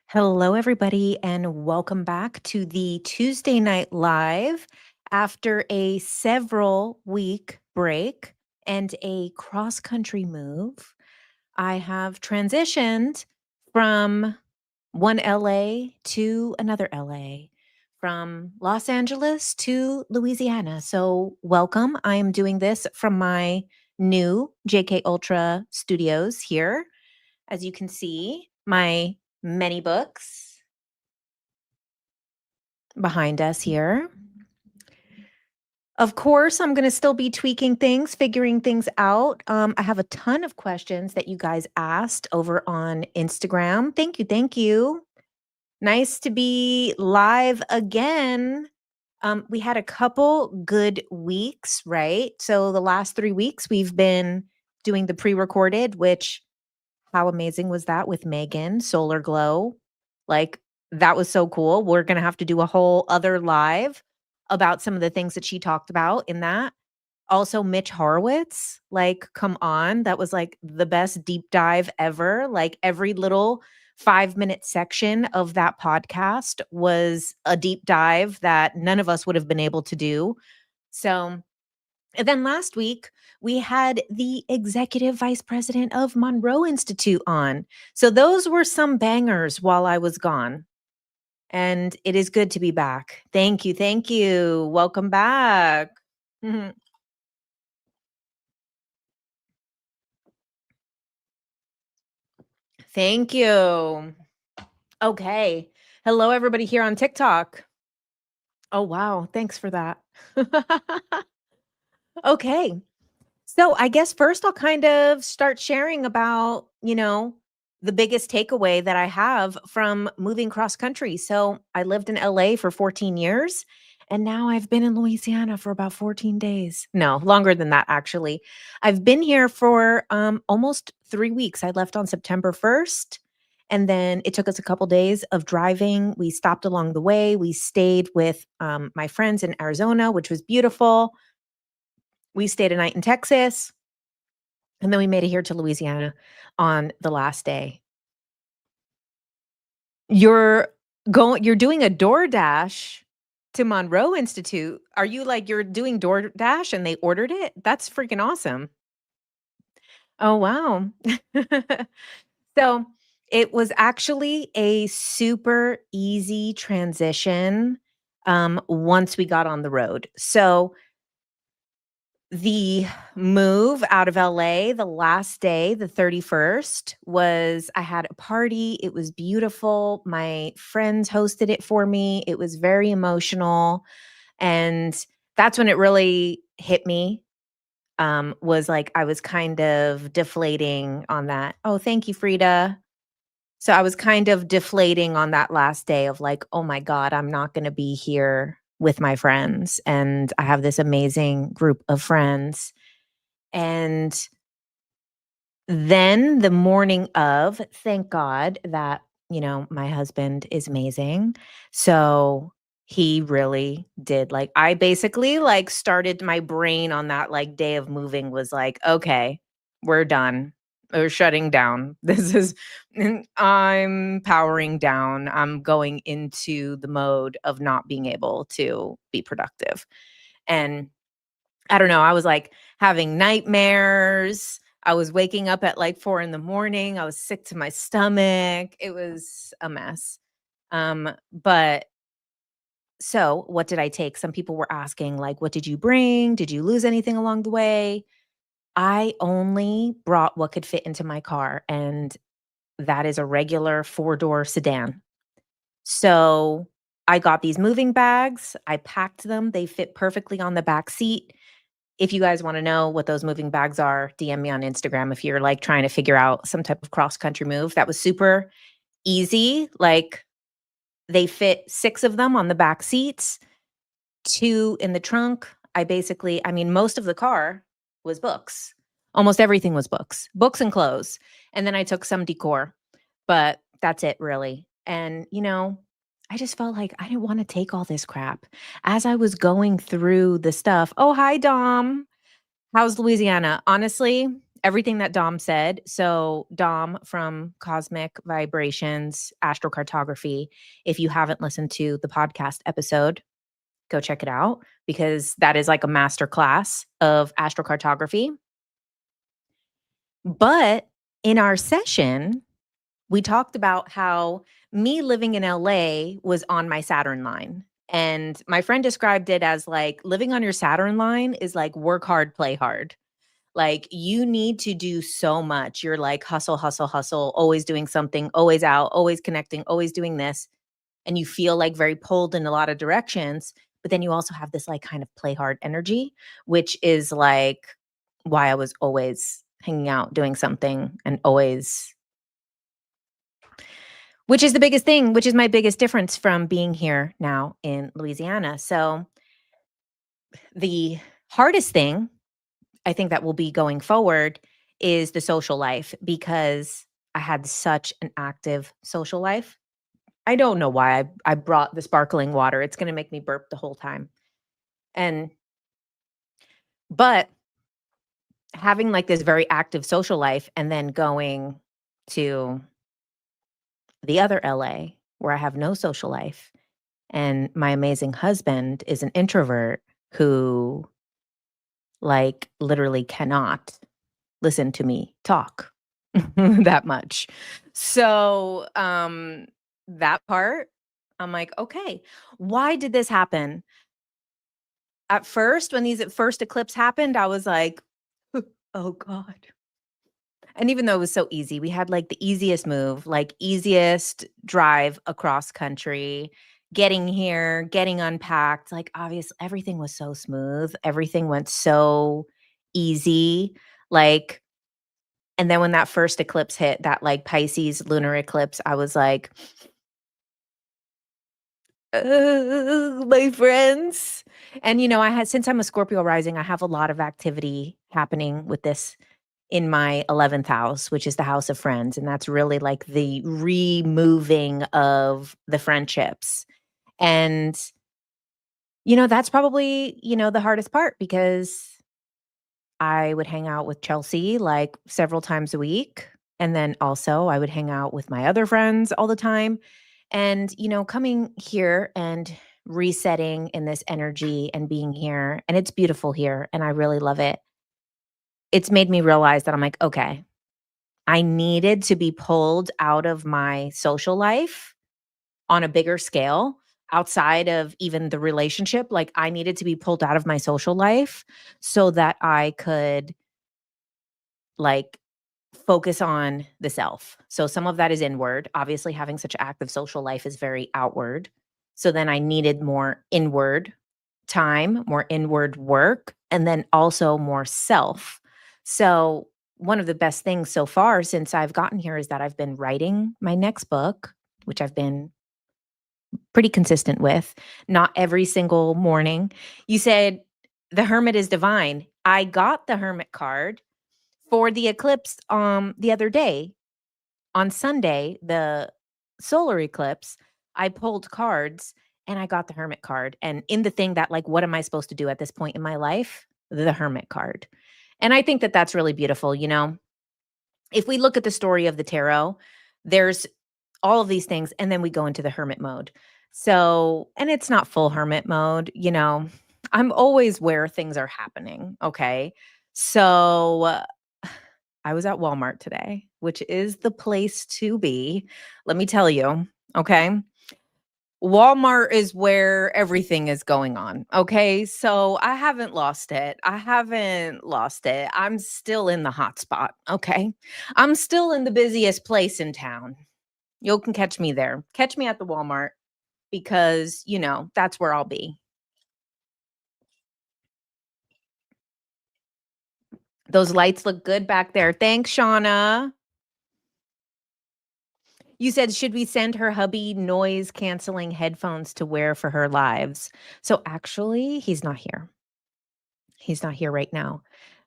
Hello, everybody, and welcome back to the Tuesday Night Live after a several week break and a cross country move. I have transitioned from one LA to another LA, from Los Angeles to Louisiana. So, welcome. I am doing this from my new JK Ultra studios here. As you can see, my many books behind us here. Of course, I'm going to still be tweaking things, figuring things out. I have a ton of questions that you guys asked over on Instagram. Thank you. Thank you. Nice to be live again. We had a couple good weeks, right? So the last 3 weeks, we've been doing the pre recorded, which how amazing was that with Megan, Solar Glow? Like, that was so cool. We're gonna have to do a whole other live about some of the things that she talked about in that. Also, Mitch Horowitz, like, come on, that was, like, the best deep dive ever. Like, every little 5-minute section of that podcast was a deep dive that none of us would have been able to do. So and then last week, we had the executive vice president of Monroe Institute on. So those were some bangers while I was gone. And it is good to be back. Thank you. Thank you. Welcome back. Mhm. Thank you. Okay. Hello, everybody here on TikTok. Oh, wow. Thanks for that. Okay. So I guess first I'll kind of start sharing about, the biggest takeaway that I have from moving cross country. So I lived in LA for 14 years and now I've been in Louisiana for about 14 days. No, longer than that actually. I've been here for almost 3 weeks. I left on September 1st and then it took us a couple days of driving. We stopped along the way. We stayed with my friends in Arizona, which was beautiful. We stayed a night in Texas. And then we made it here to Louisiana on the last day. You're you're doing a DoorDash to Monroe Institute. Are you like you're doing DoorDash and they ordered it? That's freaking awesome. Oh, wow. So, it was actually a super easy transition, once we got on the road. So the move out of LA, the last day, the 31st, was I had a party. It was beautiful. My friends hosted it for me. It was very emotional. And that's when it really hit me. Was like I was kind of deflating on that. Oh, thank you, Frida. So I was kind of deflating on that last day of like, oh my God, I'm not going to be here with my friends. And I have this amazing group of friends. And then the morning of, thank God that, my husband is amazing. So he really did like I basically like started my brain on that like day of moving was like, okay, we're done. We're shutting down. This is I'm powering down. I'm going into the mode of not being able to be productive. And I don't know, I was, like, having nightmares. I was waking up at, like, 4 in the morning. I was sick to my stomach. It was a mess. But so what did I take? Some people were asking, like, "What did you bring? Did you lose anything along the way?" I only brought what could fit into my car, and that is a regular four-door sedan. So, I got these moving bags. I packed them. They fit perfectly on the back seat. If you guys wanna know what those moving bags are, DM me on Instagram if you're, like, trying to figure out some type of cross country move. That was super easy, like, they fit 6 of them on the back seats, 2 in the trunk. I mean, most of the car was books. Almost everything was books. Books and clothes, and then I took some decor, but that's it really. And, I just felt like I didn't wanna take all this crap. As I was going through the stuff. Oh, hi, Dom. How's Louisiana? Honestly, everything that Dom said. So Dom from Cosmic Vibrations, Astrocartography, if you haven't listened to the podcast episode, go check it out because that is like a master class of astrocartography. But in our session, we talked about how me living in LA was on my Saturn line. And my friend described it as like living on your Saturn line is like work hard, play hard. Like you need to do so much. You're like hustle, hustle, hustle, always doing something, always out, always connecting, always doing this. And you feel like very pulled in a lot of directions. But then you also have this like kind of play hard energy, which is like why I was always hanging out, doing something, and always, which is the biggest thing, which is my biggest difference from being here now in Louisiana. So the hardest thing I think that will be going forward is the social life because I had such an active social life. I don't know why I brought the sparkling water. It's going to make me burp the whole time. But having like this very active social life and then going to the other LA where I have no social life and my amazing husband is an introvert who like literally cannot listen to me talk that much. So, that part, I'm like, okay, why did this happen? At first, when these first eclipse happened, I was like, oh God. And even though it was so easy, we had like the easiest move, like easiest drive across country, getting here, getting unpacked. Like, obviously, everything was so smooth. Everything went so easy. Like, and then when that first eclipse hit, that like Pisces lunar eclipse, I was like, my friends. And, I had, since I'm a Scorpio rising, I have a lot of activity happening with this in my 11th house, which is the house of friends. And that's really like the removing of the friendships. And, that's probably, the hardest part because I would hang out with Chelsea like several times a week. And then also I would hang out with my other friends all the time. And, coming here and resetting in this energy and being here, and it's beautiful here and I really love it. It's made me realize that I'm like, okay, I needed to be pulled out of my social life on a bigger scale outside of even the relationship. Like I needed to be pulled out of my social life so that I could like focus on the self. So some of that is inward. Obviously, having such an active social life is very outward. So then I needed more inward time, more inward work, and then also more self. So one of the best things so far since I've gotten here is that I've been writing my next book, which I've been pretty consistent with, not every single morning. You said the hermit is divine. I got the hermit card for the eclipse the other day. On Sunday, the solar eclipse, I pulled cards and I got the hermit card. And in the thing that like, what am I supposed to do at this point in my life? The hermit card. And I think that that's really beautiful. If we look at the story of the tarot, there's all of these things, and then we go into the hermit mode. So, and it's not full hermit mode, I'm always where things are happening. Okay. So, I was at Walmart today, which is the place to be. Let me tell you. Okay. Walmart is where everything is going on. Okay. So I haven't lost it. I haven't lost it. I'm still in the hot spot. Okay. I'm still in the busiest place in town. You can catch me there. Catch me at the Walmart because, that's where I'll be. Those lights look good back there. Thanks, Shauna. You said, should we send her hubby noise canceling headphones to wear for her lives? So actually, he's not here. He's not here right now.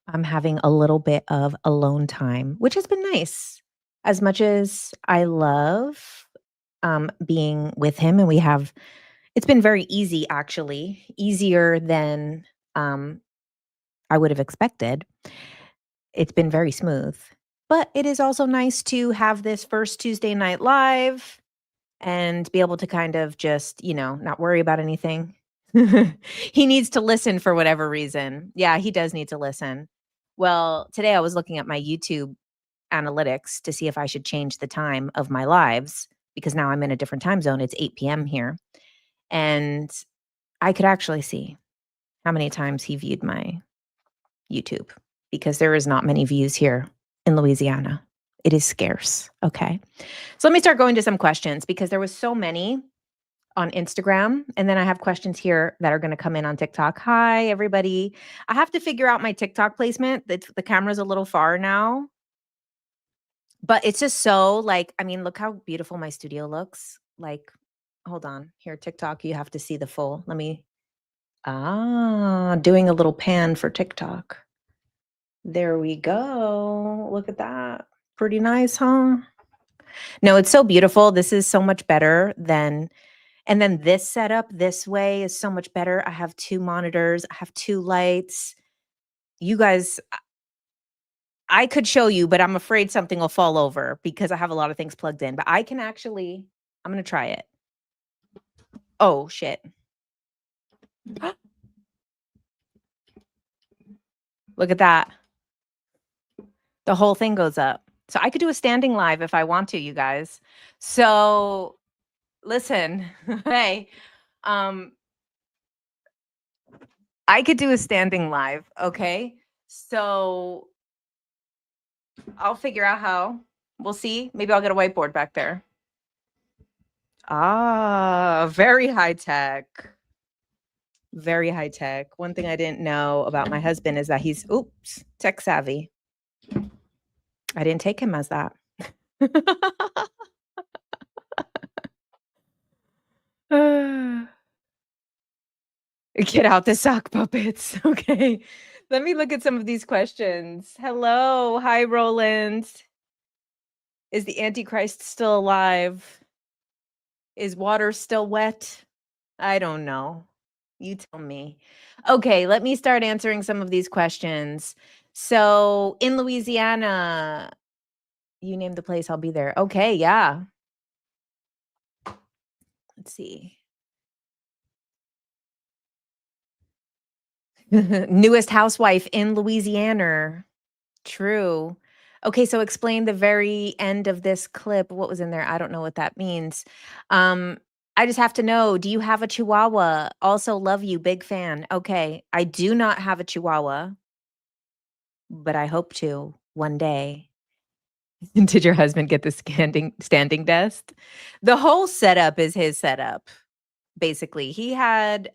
I'm having a little bit of alone time, which has been nice. As much as I love being with him, and it's been very easy, actually, easier than I would have expected. it's been very smooth. But it is also nice to have this first Tuesday night live and be able to kind of just, not worry about anything. He needs to listen for whatever reason. Yeah, he does need to listen. Well, today I was looking at my YouTube analytics to see if I should change the time of my lives because now I'm in a different time zone. It's 8 p.m. here. And I could actually see how many times he viewed my YouTube because there is not many views here in Louisiana. It is scarce. Okay. So let me start going to some questions because there was so many on Instagram. And then I have questions here that are going to come in on TikTok. Hi, everybody. I have to figure out my TikTok placement. The camera's a little far now, but it's just so look how beautiful my studio looks. Like, hold on here, TikTok, you have to see the full. Doing a little pan for TikTok. There we go. Look at that. Pretty nice, huh? No, it's so beautiful. This is so much better than, and then this setup this way is so much better. I have 2 monitors. I have 2 lights. You guys, I could show you, but I'm afraid something will fall over because I have a lot of things plugged in. But I can actually, I'm going to try it. Oh, shit. Look at that. The whole thing goes up. So I could do a standing live if I want to, you guys. So listen, hey, I could do a standing live, okay? So I'll figure out how. We'll see. Maybe I'll get a whiteboard back there. Very high tech. Very high tech. One thing I didn't know about my husband is that he's, tech savvy. I didn't take him as that. Get out the sock puppets. Okay. Let me look at some of these questions. Hello. Hi, Roland. Is the Antichrist still alive? Is water still wet? I don't know. You tell me. Okay, let me start answering some of these questions. So, in Louisiana, you name the place, I'll be there. Okay, yeah. Let's see. Newest housewife in Louisiana. True. Okay, so explain the very end of this clip. What was in there? I don't know what that means. I just have to know, do you have a chihuahua? Also love you, big fan. Okay, I do not have a chihuahua, but I hope to one day. Did your husband get the standing desk? The whole setup is his setup. Basically, he had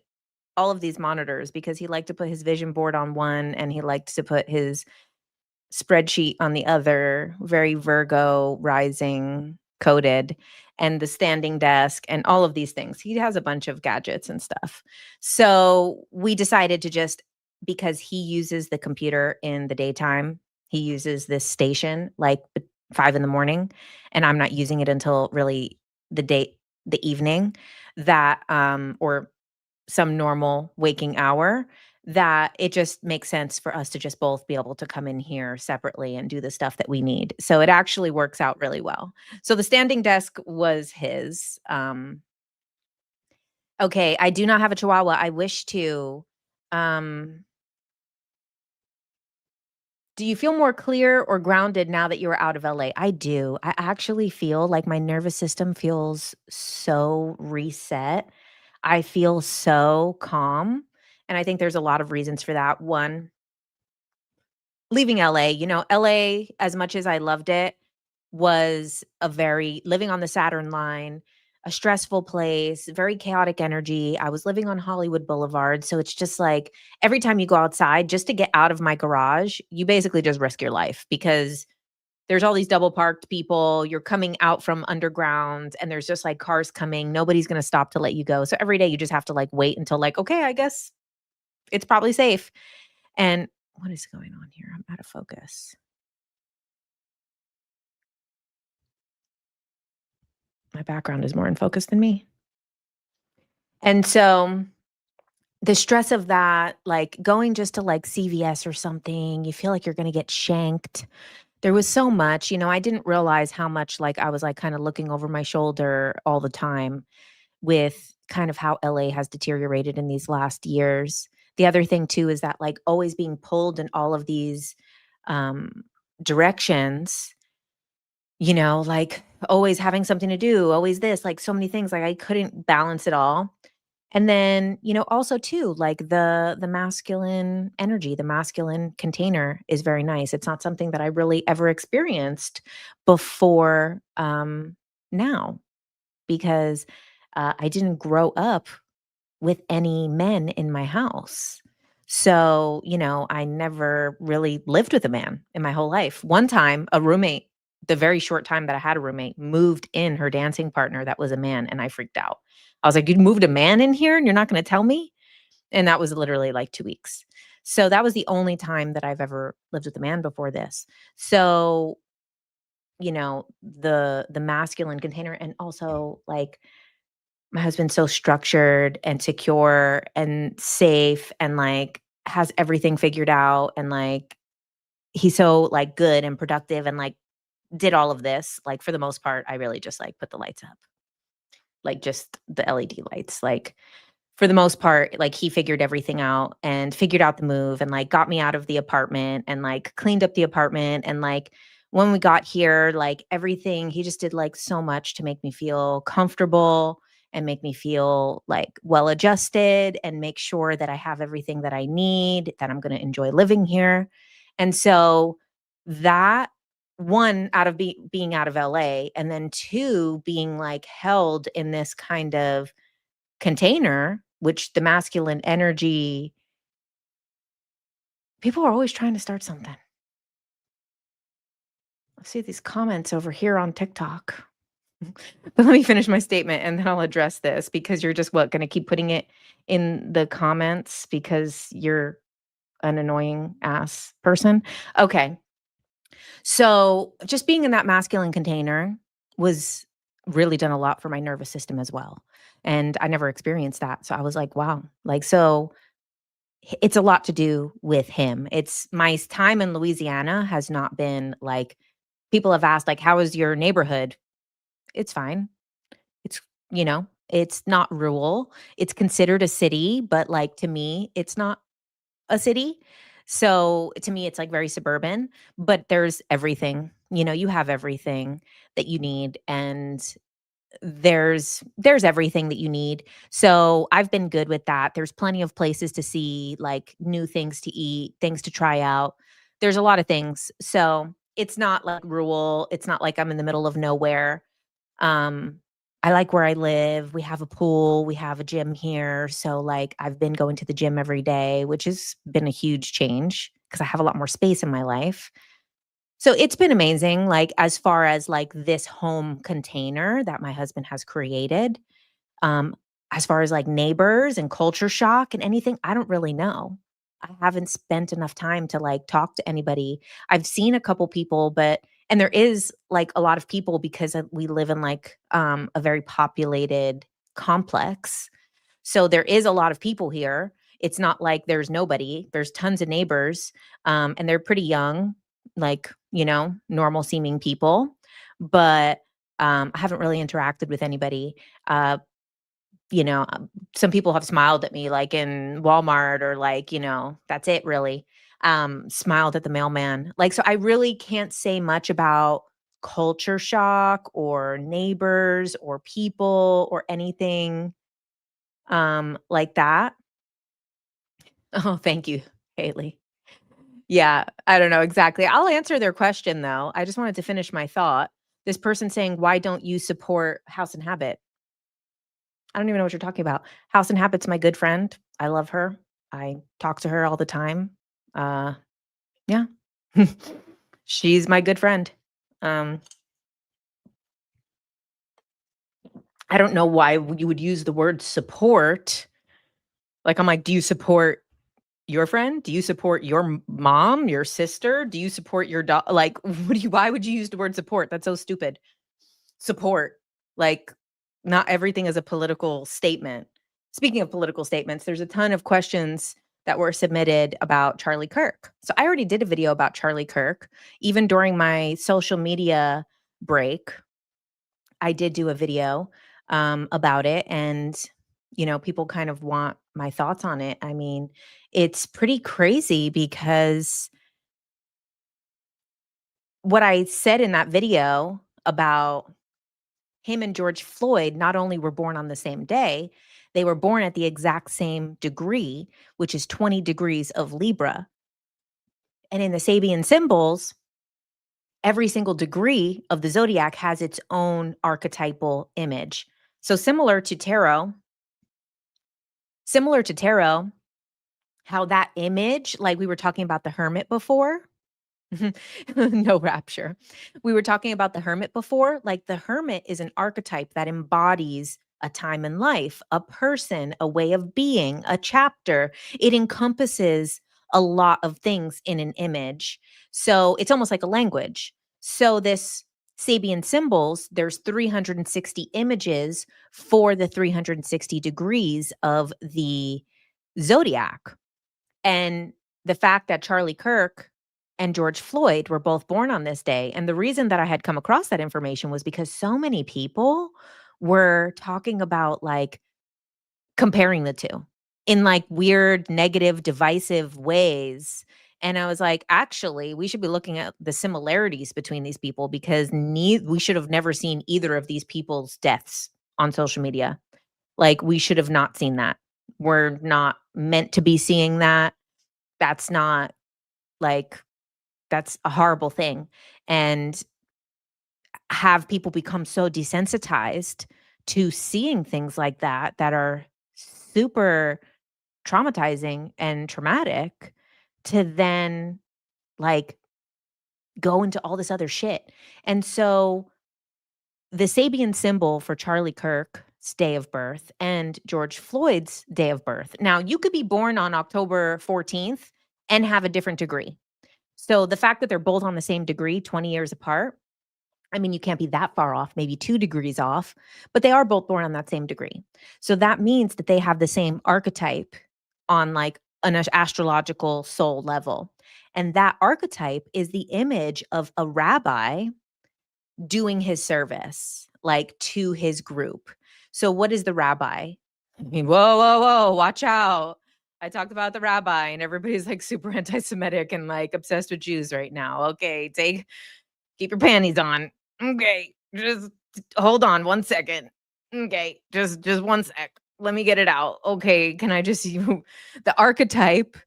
all of these monitors because he liked to put his vision board on one and he liked to put his spreadsheet on the other, very Virgo rising coded, and the standing desk and all of these things. He has a bunch of gadgets and stuff. So we decided to just, because he uses the computer in the daytime, he uses this station like 5 in the morning, and I'm not using it until really the evening, that or some normal waking hour, that it just makes sense for us to just both be able to come in here separately and do the stuff that we need. So it actually works out really well. So the standing desk was his. Okay, I do not have a chihuahua. I wish to. Um, do you feel more clear or grounded now that you're out of LA? I do. I actually feel like my nervous system feels so reset. I feel so calm. And I think there's a lot of reasons for that. One, leaving LA, LA, as much as I loved it, was living on the Saturn line, a stressful place, very chaotic energy. I was living on Hollywood Boulevard. So it's just like every time you go outside, just to get out of my garage, you basically just risk your life because there's all these double parked people. You're coming out from underground and there's just like cars coming. Nobody's going to stop to let you go. So every day you just have to like wait until like, okay, I guess it's probably safe. And what is going on here? I'm out of focus. My background is more in focus than me. And so the stress of that, like going just to like CVS or something, you feel like you're going to get shanked. There was so much, I didn't realize how much like I was like kind of looking over my shoulder all the time with kind of how LA has deteriorated in these last years. The other thing too is that like always being pulled in all of these um directions, like always having something to do, always this, like so many things, like I couldn't balance it all. And then, also too, like the masculine energy, the masculine container is very nice. It's not something that I really ever experienced before now because I didn't grow up with any men in my house. So, I never really lived with a man in my whole life. One time, a roommate, the very short time that I had a roommate, moved in her dancing partner that was a man, and I freaked out. I was like, "You moved a man in here and you're not gonna tell me?" And that was literally like 2 weeks. So that was the only time that I've ever lived with a man before this. So, the masculine container and also like my husband's so structured and secure and safe and like has everything figured out and like he's so like good and productive and like did all of this. Like for the most part, I really just like put the lights up, like just the LED lights. Like for the most part, like he figured everything out and figured out the move and like got me out of the apartment and like cleaned up the apartment. And like when we got here, like everything, he just did like so much to make me feel comfortable and make me feel like well adjusted and make sure that I have everything that I need, that I'm going to enjoy living here. And so that one out of being out of LA and then two being like held in this kind of container, which the masculine energy, people are always trying to start something. I see these comments over here on TikTok. But let me finish my statement and then I'll address this because you're just what going to keep putting it in the comments because you're an annoying ass person. Okay. So just being in that masculine container was really done a lot for my nervous system as well. And I never experienced that. So I was like, wow. Like, so it's a lot to do with him. It's my time in Louisiana has not been like people have asked like how is your neighborhood? It's fine. It's it's not rural. It's considered a city, but like to me, it's not a city. So to me it's like very suburban, but there's everything. You have everything that you need and there's everything that you need. So I've been good with that. There's plenty of places to see, like new things to eat, things to try out. There's a lot of things. So it's not like rural. It's not like I'm in the middle of nowhere. Um, I like where I live. We have a pool, we have a gym here. So like I've been going to the gym every day, which has been a huge change because I have a lot more space in my life. So it's been amazing, like, as far as, like, this home container that my husband has created. Um, as far as, like, neighbors and culture shock and anything, I don't really know. I haven't spent enough time to, like, talk to anybody. I've seen a couple people, but and there is, like, a lot of people because, we live in, like, a very populated complex. So there is a lot of people here. It's not like there's nobody. There's tons of neighbors, and they're pretty young, like, normal seeming people. But I haven't really interacted with anybody. Uh, some people have smiled at me, like in Walmart, or like, that's it, really. Smiled at the mailman. Like, so I really can't say much about culture shock or neighbors or people or anything like that. Oh, thank you, Haley. Yeah, I don't know exactly. I'll answer their question though. I just wanted to finish my thought. This person saying, "Why don't you support House and Habit?" I don't even know what you're talking about. House and Habit's my good friend. I love her. I talk to her all the time. Uh, yeah. She's my good friend. Um, I don't know why you would use the word support. Like, I'm like, "Do you support your friend? Do you support your mom, your sister? Do you support your dog?" Like, why would you use the word support? That's so stupid. Support. Like, not everything is a political statement. Speaking of political statements, there's a ton of questions that were submitted about Charlie Kirk. So I already did a video about Charlie Kirk. Even during my social media break, I did do a video about it. And, people kind of want my thoughts on it. I mean, it's pretty crazy because what I said in that video about him and George Floyd not only were born on the same day, they were born at the exact same degree, which is 20 degrees of Libra. And in the Sabian symbols, every single degree of the zodiac has its own archetypal image. So similar to tarot, how that image, like we were talking about the hermit before, no rapture. We were talking about the hermit before. Like the hermit is an archetype that embodies a time in life, a person, a way of being, a chapter. It encompasses a lot of things in an image. So it's almost like a language. So this Sabian symbols, there's 360 images for the 360 degrees of the zodiac. And the fact that Charlie Kirk and George Floyd were both born on this day, and the reason that I had come across that information was because so many people were talking about, like, comparing the 2 in, like, weird, negative, divisive ways, and I was like, "Actually, we should be looking at the similarities between these people because we should have never seen either of these people's deaths on social media. Like, we should have not seen that. We're not meant to be seeing that. That's not, like, that's a horrible thing, and have people become so desensitized to seeing things like that, that are super traumatizing and traumatic, to then, like, go into all this other shit. And so the Sabian symbol for Charlie Kirk's day of birth and George Floyd's day of birth. Now, you could be born on October 14th and have a different degree. So the fact that they're both on the same degree, 20 years apart, I mean, you can't be that far off, maybe 2 degrees off, but they are both born on that same degree. So that means that they have the same archetype on, like, an astrological soul level. And that archetype is the image of a rabbi doing his service, like, to his group. So what is the rabbi? I mean, whoa, whoa, whoa, watch out. I talked about the rabbi and everybody's, like, super anti-Semitic and, like, obsessed with Jews right now. Okay, keep your panties on. Okay, just hold on 1 second. Okay, just 1 sec. Let me get it out. Okay, can I just you the archetype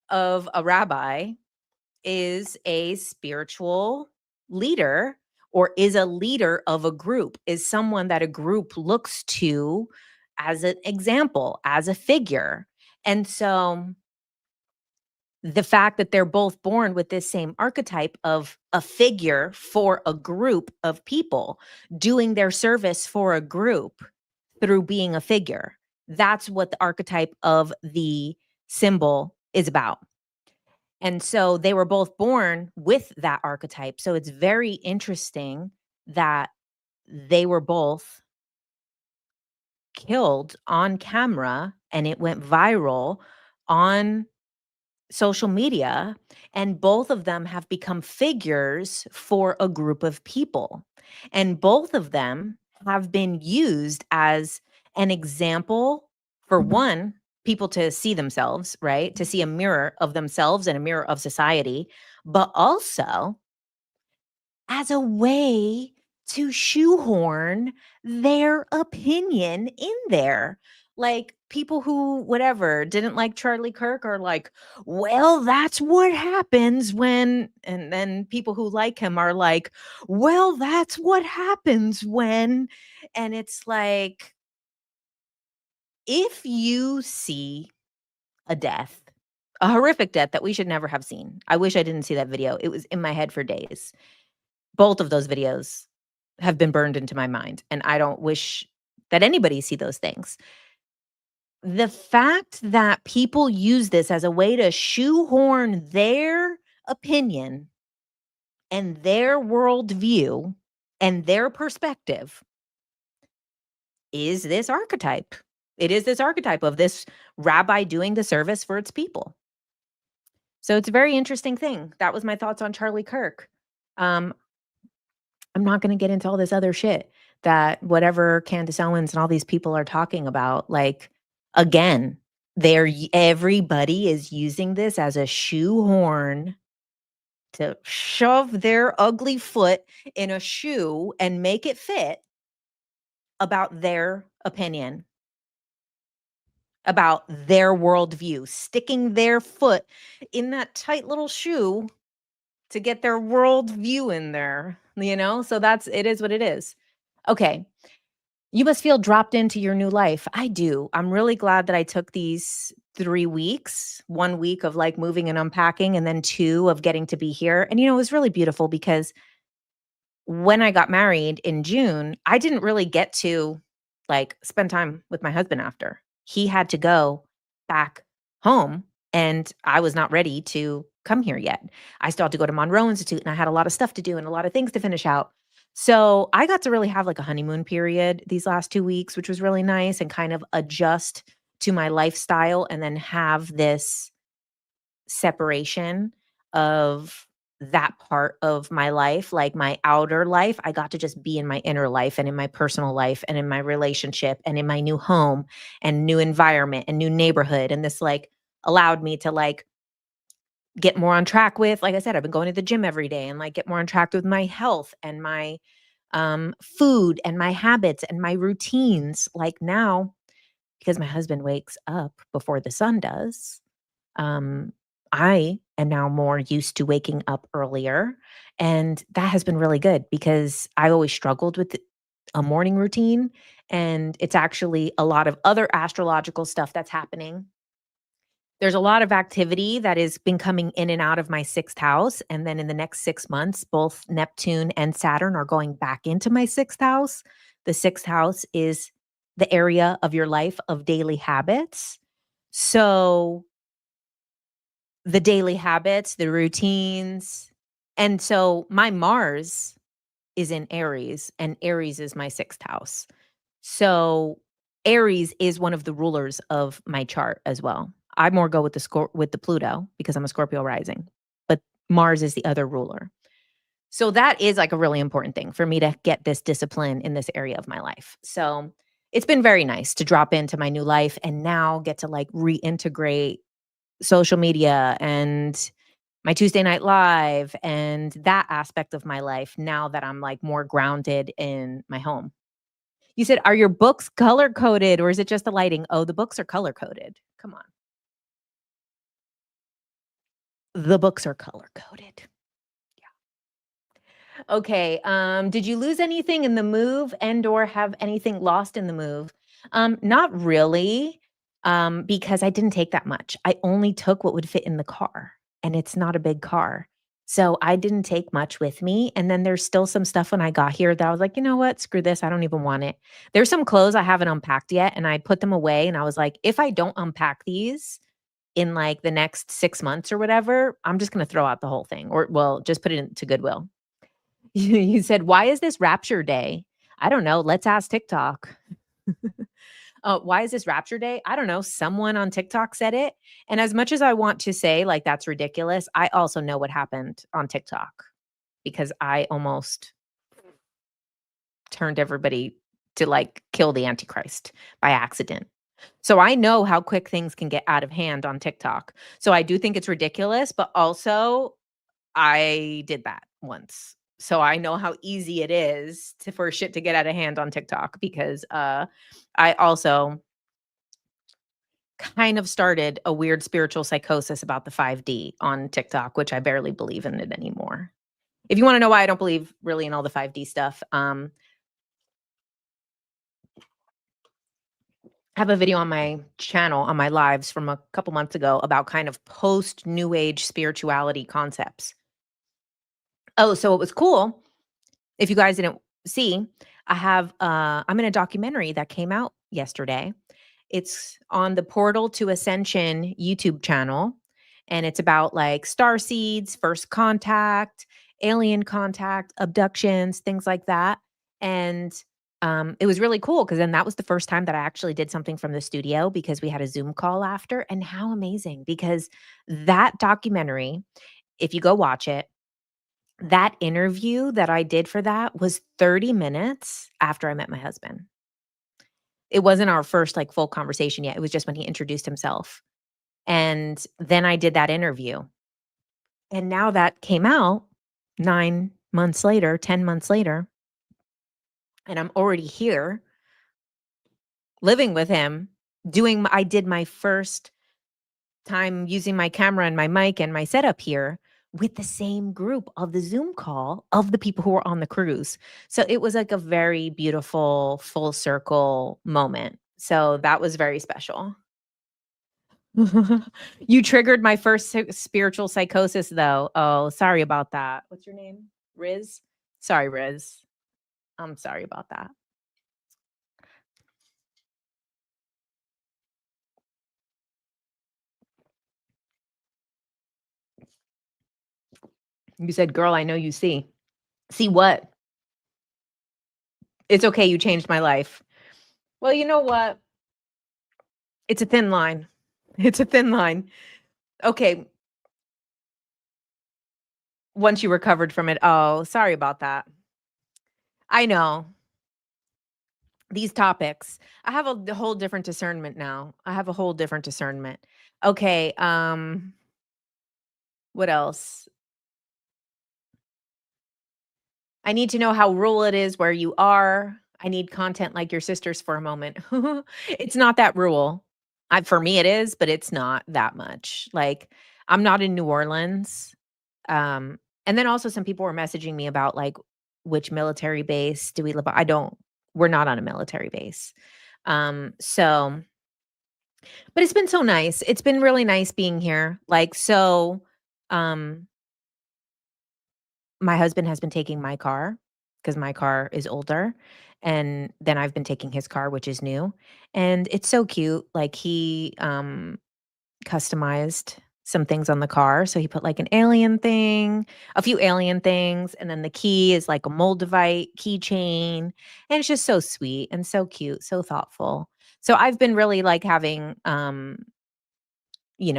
of a rabbi is a spiritual leader, or is a leader of a group, is someone that a group looks to as an example, as a figure. And so the fact that they're both born with this same archetype of a figure for a group of people doing their service for a group through being a figure. That's what the archetype of the symbol is about. And so they were both born with that archetype. So it's very interesting that they were both killed on camera and it went viral on social media, and both of them have become figures for a group of people. And both of them have been used as an example for one, people to see themselves, right? To see a mirror of themselves and a mirror of society, but also as a way to shoehorn their opinion in there. Like people who, whatever, didn't like Charlie Kirk are like, well, that's what happens when, and then people who like him are like, well, that's what happens when, and it's like, if you see a death, a horrific death that we should never have seen. I wish I didn't see that video. It was in my head for days. Both of those videos have been burned into my mind, and I don't wish that anybody see those things. The fact that people use this as a way to shoehorn their opinion and their worldview and their perspective is this archetype. It is this archetype of this rabbi doing the service for its people. So it's a very interesting thing. That was my thoughts on Charlie Kirk. Um, I'm not going to get into all this other shit that whatever Candace Owens and all these people are talking about. Like, again, everybody is using this as a shoehorn to shove their ugly foot in a shoe and make it fit about their opinion, about their worldview, sticking their foot in that tight little shoe to get their worldview in there, you know? So it is what it is. Okay. You must feel dropped into your new life. I do. I'm really glad that I took these 3 weeks, 1 week of like moving and unpacking, and then 2 of getting to be here. And, it was really beautiful because when I got married in June, I didn't really get to like spend time with my husband after. He had to go back home and I was not ready to come here yet. I still had to go to Monroe Institute and I had a lot of stuff to do and a lot of things to finish out. So I got to really have like a honeymoon period these last 2 weeks, which was really nice, and kind of adjust to my lifestyle and then have this separation of that part of my life, like my outer life. I got to just be in my inner life and in my personal life and in my relationship and in my new home and new environment and new neighborhood. And this like allowed me to like get more on track with, like I said, I've been going to the gym every day and like get more on track with my health and my food and my habits and my routines. Like now, because my husband wakes up before the sun does, um, I am now more used to waking up earlier. And that has been really good because I always struggled with a morning routine. And it's actually a lot of other astrological stuff that's happening. There's a lot of activity that has been coming in and out of my 6th house. And then in the next 6 months, both Neptune and Saturn are going back into my 6th house. The 6th house is the area of your life of daily habits. So the daily habits, the routines. And so my Mars is in Aries, and Aries is my 6th house. So Aries is one of the rulers of my chart as well. I more go with the Pluto because I'm a Scorpio rising, but Mars is the other ruler. So that is like a really important thing for me to get this discipline in this area of my life. So it's been very nice to drop into my new life and now get to like reintegrate social media and my Tuesday Night Live and that aspect of my life now that I'm like more grounded in my home. You said, "Are your books color coded or is it just the lighting?" Oh, the books are color coded. Come on. The books are color coded. Okay, did you lose anything in the move and/or have anything lost in the move? Not really, because I didn't take that much. I only took what would fit in the car, and it's not a big car. So I didn't take much with me. And then there's still some stuff when I got here that I was like, you know what? Screw this. I don't even want it. There's some clothes I haven't unpacked yet, and I put them away. And I was like, if I don't unpack these in like the next 6 months or whatever, I'm just going to throw out the whole thing, or well, just put it into Goodwill. You said, "Why is this Rapture Day?" I don't know. Let's ask TikTok. Why is this Rapture Day? I don't know. Someone on TikTok said it. And as much as I want to say, like, that's ridiculous, I also know what happened on TikTok because I almost turned everybody to like kill the Antichrist by accident. So I know how quick things can get out of hand on TikTok. So I do think it's ridiculous, but also I did that once. So I know how easy it is for shit to get out of hand on TikTok because I also kind of started a weird spiritual psychosis about the 5D on TikTok, which I barely believe in it anymore. If you want to know why I don't believe really in all the 5D stuff, I have a video on my channel on my lives from a couple months ago about kind of post new age spirituality concepts. Oh, so it was cool. If you guys didn't see, I'm in a documentary that came out yesterday. It's on the Portal to Ascension YouTube channel, and it's about like star seeds, first contact, alien contact, abductions, things like that. And it was really cool because then that was the first time that I actually did something from the studio because we had a Zoom call after, and how amazing because that documentary, if you go watch it, that interview that I did for that was 30 minutes after I met my husband. It wasn't our first, like, full conversation yet, it was just when he introduced himself, and then I did that interview, and now that came out 9 months later, 10 months later, and I'm already here living with him, I did my first time using my camera and my mic and my setup here with the same group of the Zoom call of the people who were on the cruise. So it was like a very beautiful full circle moment. So that was very special. You triggered my first spiritual psychosis though. Oh, sorry about that. What's your name? Riz? Sorry, Riz. I'm sorry about that. You said, "Girl, I know you see." See what? It's okay, you changed my life. Well, you know what? It's a thin line. It's a thin line. Okay, once you recovered from it. Oh, sorry about that. I know. These topics. I have a whole different discernment now. I have a whole different discernment. Okay, what else? I need to know how rural it is where you are. I need content like your sisters for a moment. It's not that rural. For me it is, but it's not that much. Like, I'm not in New Orleans. And then also some people were messaging me about, like, which military base do we live on? We're not on a military base. So but it's been so nice. It's been really nice being here. Like, so, um, my husband has been taking my car because my car is older, and then I've been taking his car, which is new, and it's so cute. Like, he, customized some things on the car. So he put like an alien thing, a few alien things, and then the key is like a Moldavite keychain. And it's just so sweet and so cute, so thoughtful. So I've been really like having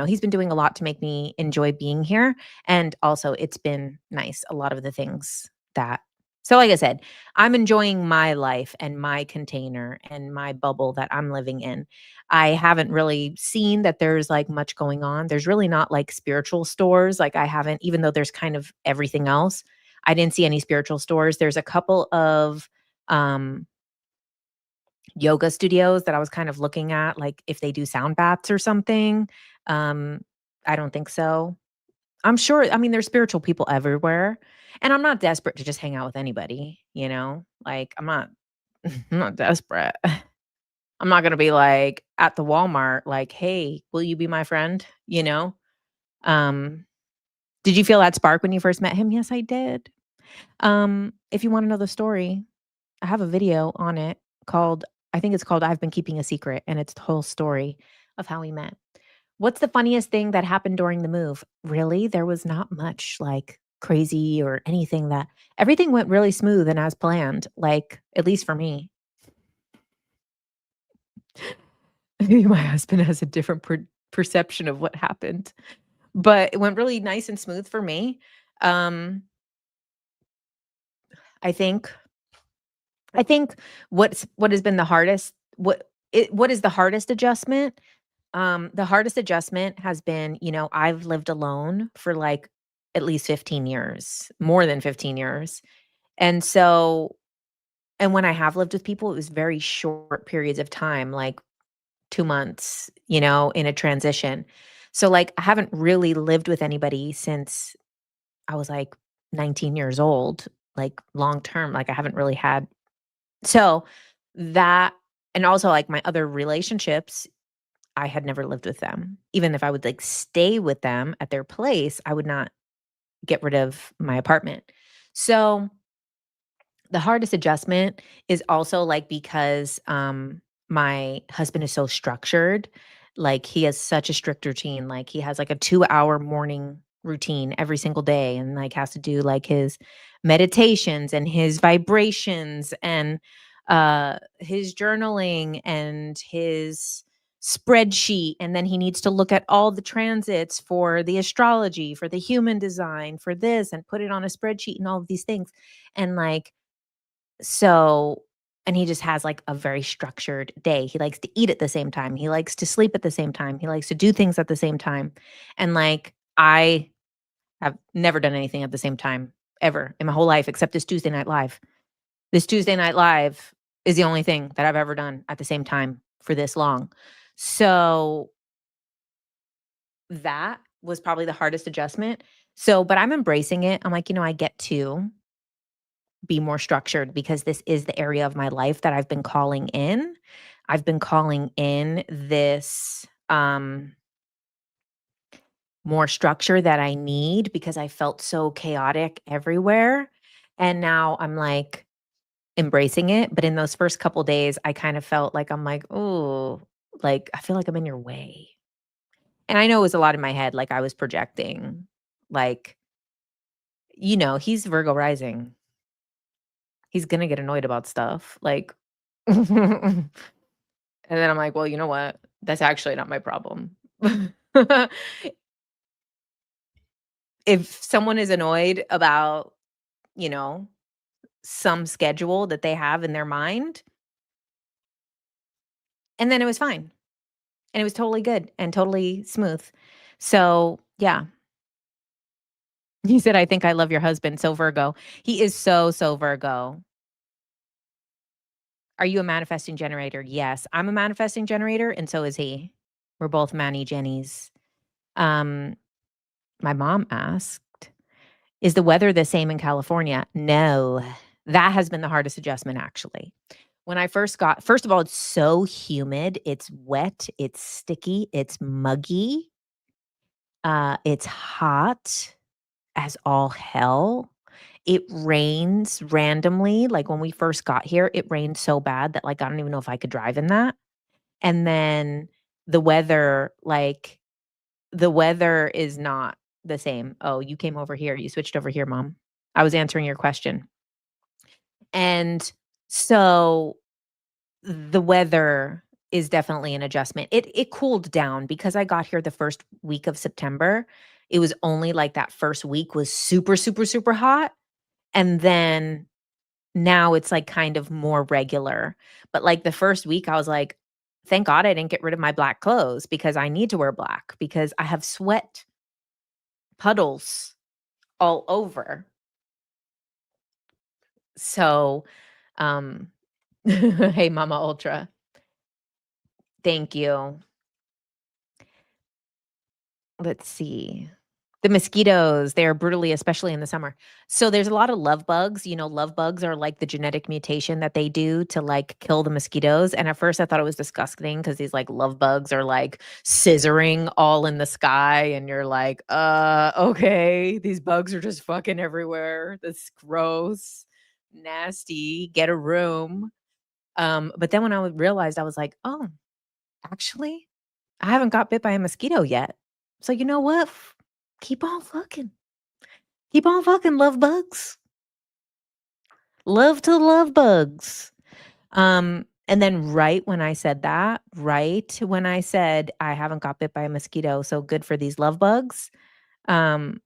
he's been doing a lot to make me enjoy being here. And also it's been nice. A lot of the things that so like I said, I'm enjoying my life and my container and my bubble that I'm living in. I haven't really seen that there's like much going on. There's really not like spiritual stores. Like I haven't, even though there's kind of everything else, I didn't see any spiritual stores. There's a couple of um yoga studios that I was kind of looking at, like if they do sound baths or something. Um, I don't think so. I'm sure, I mean, there's spiritual people everywhere, and I'm not desperate to just hang out with anybody, you know? Like, I'm not desperate. I'm not gonna be like at the Walmart, like, "Hey, will you be my friend?" You know? Um, did you feel that spark when you first met him? Yes, I did. If you wanna know the story, I have a video on it called I think it's called "I've Been Keeping a Secret," and it's the whole story of how we met. What's the funniest thing that happened during the move? Really? There was not much, like, crazy or anything that everything went really smooth and as planned, like, at least for me. Maybe my husband has a different perception of what happened, but it went really nice and smooth for me. Um, I think I think what has been the hardest what is the hardest adjustment? The hardest adjustment has been, I've lived alone for like at least 15 years, more than 15 years. And so, and when I have lived with people, it was very short periods of time, like 2 months, in a transition. So, like, I haven't really lived with anybody since I was like 19 years old, like long term. Like, I haven't really had. So, that, and also like my other relationships, I had never lived with them. Even if I would, like, stay with them at their place, I would not get rid of my apartment. So, the hardest adjustment is also, like, because, my husband is so structured, like, he has such a strict routine, like, he has, like, a 2-hour morning routine every single day and, like, has to do, like, his meditations and his vibrations and, his journaling and his spreadsheet, and then he needs to look at all the transits for the astrology, for the human design, for this, and put it on a spreadsheet and all of these things. And like, so, and he just has like a very structured day. He likes to eat at the same time. He likes to sleep at the same time. He likes to do things at the same time. And like, I have never done anything at the same time ever in my whole life except this Tuesday Night Live. This Tuesday Night Live is the only thing that I've ever done at the same time for this long. So that was probably the hardest adjustment. So, but I'm embracing it. I'm like, I get to be more structured because this is the area of my life that I've been calling in. I've been calling in this more structure that I need because I felt so chaotic everywhere. And now I'm like embracing it. But in those first couple days, I kind of felt like I'm like, oh, like I feel like I'm in your way. And I know it was a lot in my head, like I was projecting, like, he's Virgo rising. He's gonna get annoyed about stuff. Like, and then I'm like, well, you know what? That's actually not my problem. If someone is annoyed about, you know, some schedule that they have in their mind, and then it was fine. And it was totally good and totally smooth. So, yeah. He said, "I think I love your husband." So Virgo. He is so, so Virgo. Are you a manifesting generator? Yes. I'm a manifesting generator, and so is he. We're both Manny Jennies. Um, my mom asked, "Is the weather the same in California?" No. That has been the hardest adjustment, actually. When I first of all, it's so humid, it's wet, it's sticky, it's muggy, it's hot as all hell. It rains randomly, like, when we first got here, it rained so bad that, like, I don't even know if I could drive in that. And then the weather, like, the weather is not the same. "Oh, you came over here, you switched over here, mom." I was answering your question. And so the weather is definitely an adjustment. It cooled down because I got here the first week of September. It was only like that first week was super, super, super hot, and then now it's, like, kind of more regular. But, like, the first week, I was like, "Thank God I didn't get rid of my black clothes because I need to wear black because I have sweat puddles all over." So, um hey, Mama Ultra. Thank you. Let's see. The mosquitoes, they are brutally, especially in the summer. So there's a lot of love bugs. Love bugs are like the genetic mutation that they do to like kill the mosquitoes. And at first I thought it was disgusting because these like love bugs are like scissoring all in the sky. And you're like, okay, these bugs are just fucking everywhere. That's gross, nasty, get a room. But then when realized, I was like, oh, actually, I haven't got bit by a mosquito yet. So you know what? Keep on fucking. Keep on fucking, love bugs. Love to love bugs. And then right when I said I haven't got bit by a mosquito, so good for these love bugs. Um,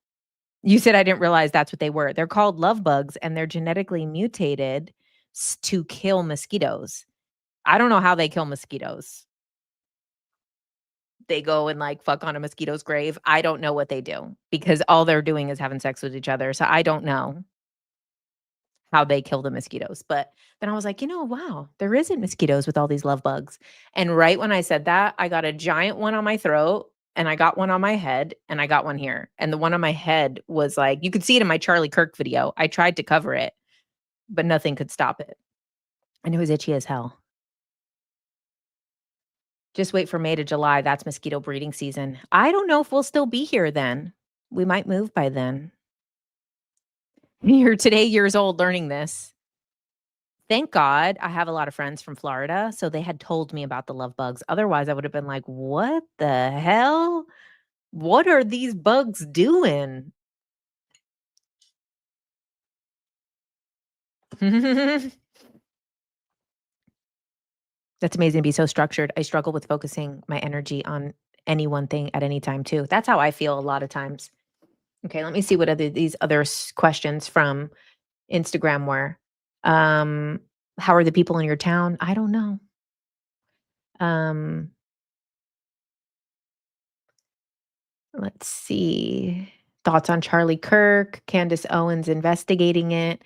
you said I didn't realize that's what they were. They're called love bugs and they're genetically mutated to kill mosquitoes. I don't know how they kill mosquitoes. They go and, like, fuck on a mosquito's grave. I don't know what they do because all they're doing is having sex with each other, so I don't know how they kill the mosquitoes, but then I was like, wow, there isn't mosquitoes with all these love bugs." And right when I said that, I got a giant one on my throat, and I got one on my head, and I got one here, and the one on my head was like you could see it in my Charlie Kirk video. I tried to cover it, but nothing could stop it, and it was itchy as hell. Just wait for May to July, that's mosquito breeding season. I don't know if we'll still be here then. We might move by then. You're today years old learning this. Thank God I have a lot of friends from Florida, so they had told me about the love bugs. Otherwise, I would have been like, "What the hell? What are these bugs doing?" That's amazing to be so structured. I struggle with focusing my energy on any one thing at any time too. That's how I feel a lot of times. Okay, let me see what these other questions from Instagram were. Um, how are the people in your town? I don't know. Um, let's see. Thoughts on Charlie Kirk, Candace Owens investigating it.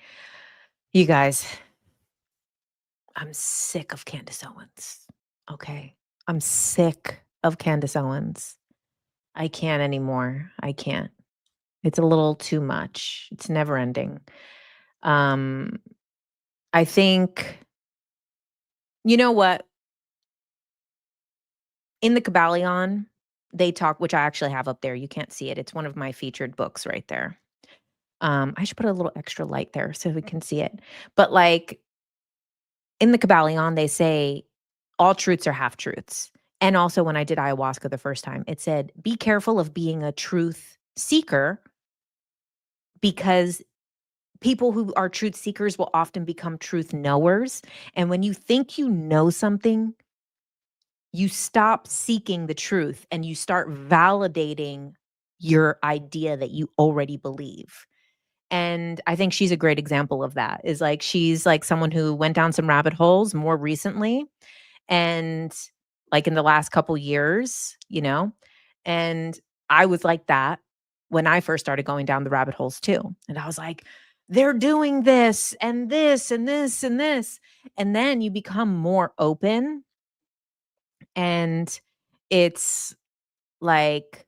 You guys, I'm sick of Candace Owens. Okay. I'm sick of Candace Owens. I can't anymore. I can't. It's a little too much. It's never ending. Um, I think, you know what? In the Kabbalion, they talk, which I actually have up there. You can't see it. It's one of my featured books right there. I should put a little extra light there so we can see it. But like in the Kabbalion, they say all truths are half truths. And also, when I did ayahuasca the first time, it said, be careful of being a truth seeker because people who are truth seekers will often become truth knowers. And when you think you know something, you stop seeking the truth and you start validating your idea that you already believe. And I think she's a great example of that. Is like she's like someone who went down some rabbit holes more recently and like in the last couple years, and I was like that when I first started going down the rabbit holes too. And I was like, they're doing this and this and this and this. And then you become more open and it's like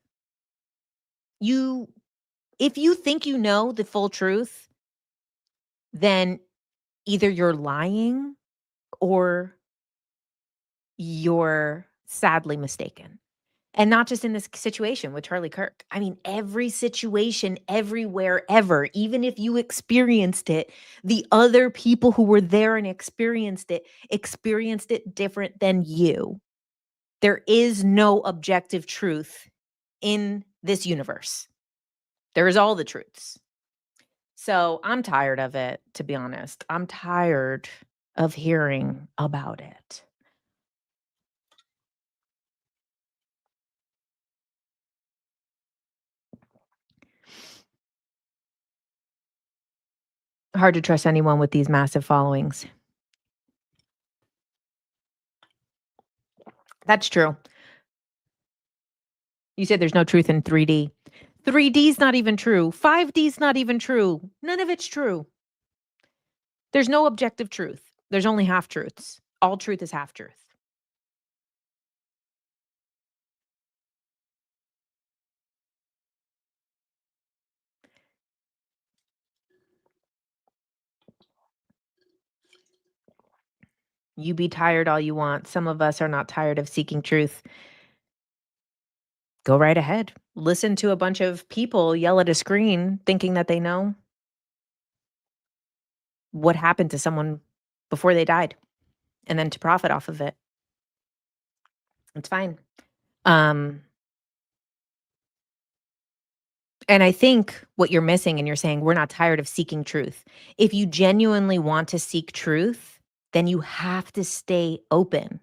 you if you think you know the full truth, then either you're lying or you're sadly mistaken. And not just in this situation with Charlie Kirk. I mean, every situation, everywhere, ever, even if you experienced it, the other people who were there and experienced it different than you. There is no objective truth in this universe. There is all the truths. So I'm tired of it, to be honest. I'm tired of hearing about it. Hard to trust anyone with these massive followings. That's true. You said there's no truth in 3D. 3D's not even true. 5D's not even true. None of it's true. There's no objective truth. There's only half truths. All truth is half truth. You be tired all you want. Some of us are not tired of seeking truth. Go right ahead. Listen to a bunch of people yell at a screen thinking that they know what happened to someone before they died and then to profit off of it. It's fine. Um, and I think what you're missing and you're saying we're not tired of seeking truth. If you genuinely want to seek truth, then you have to stay open.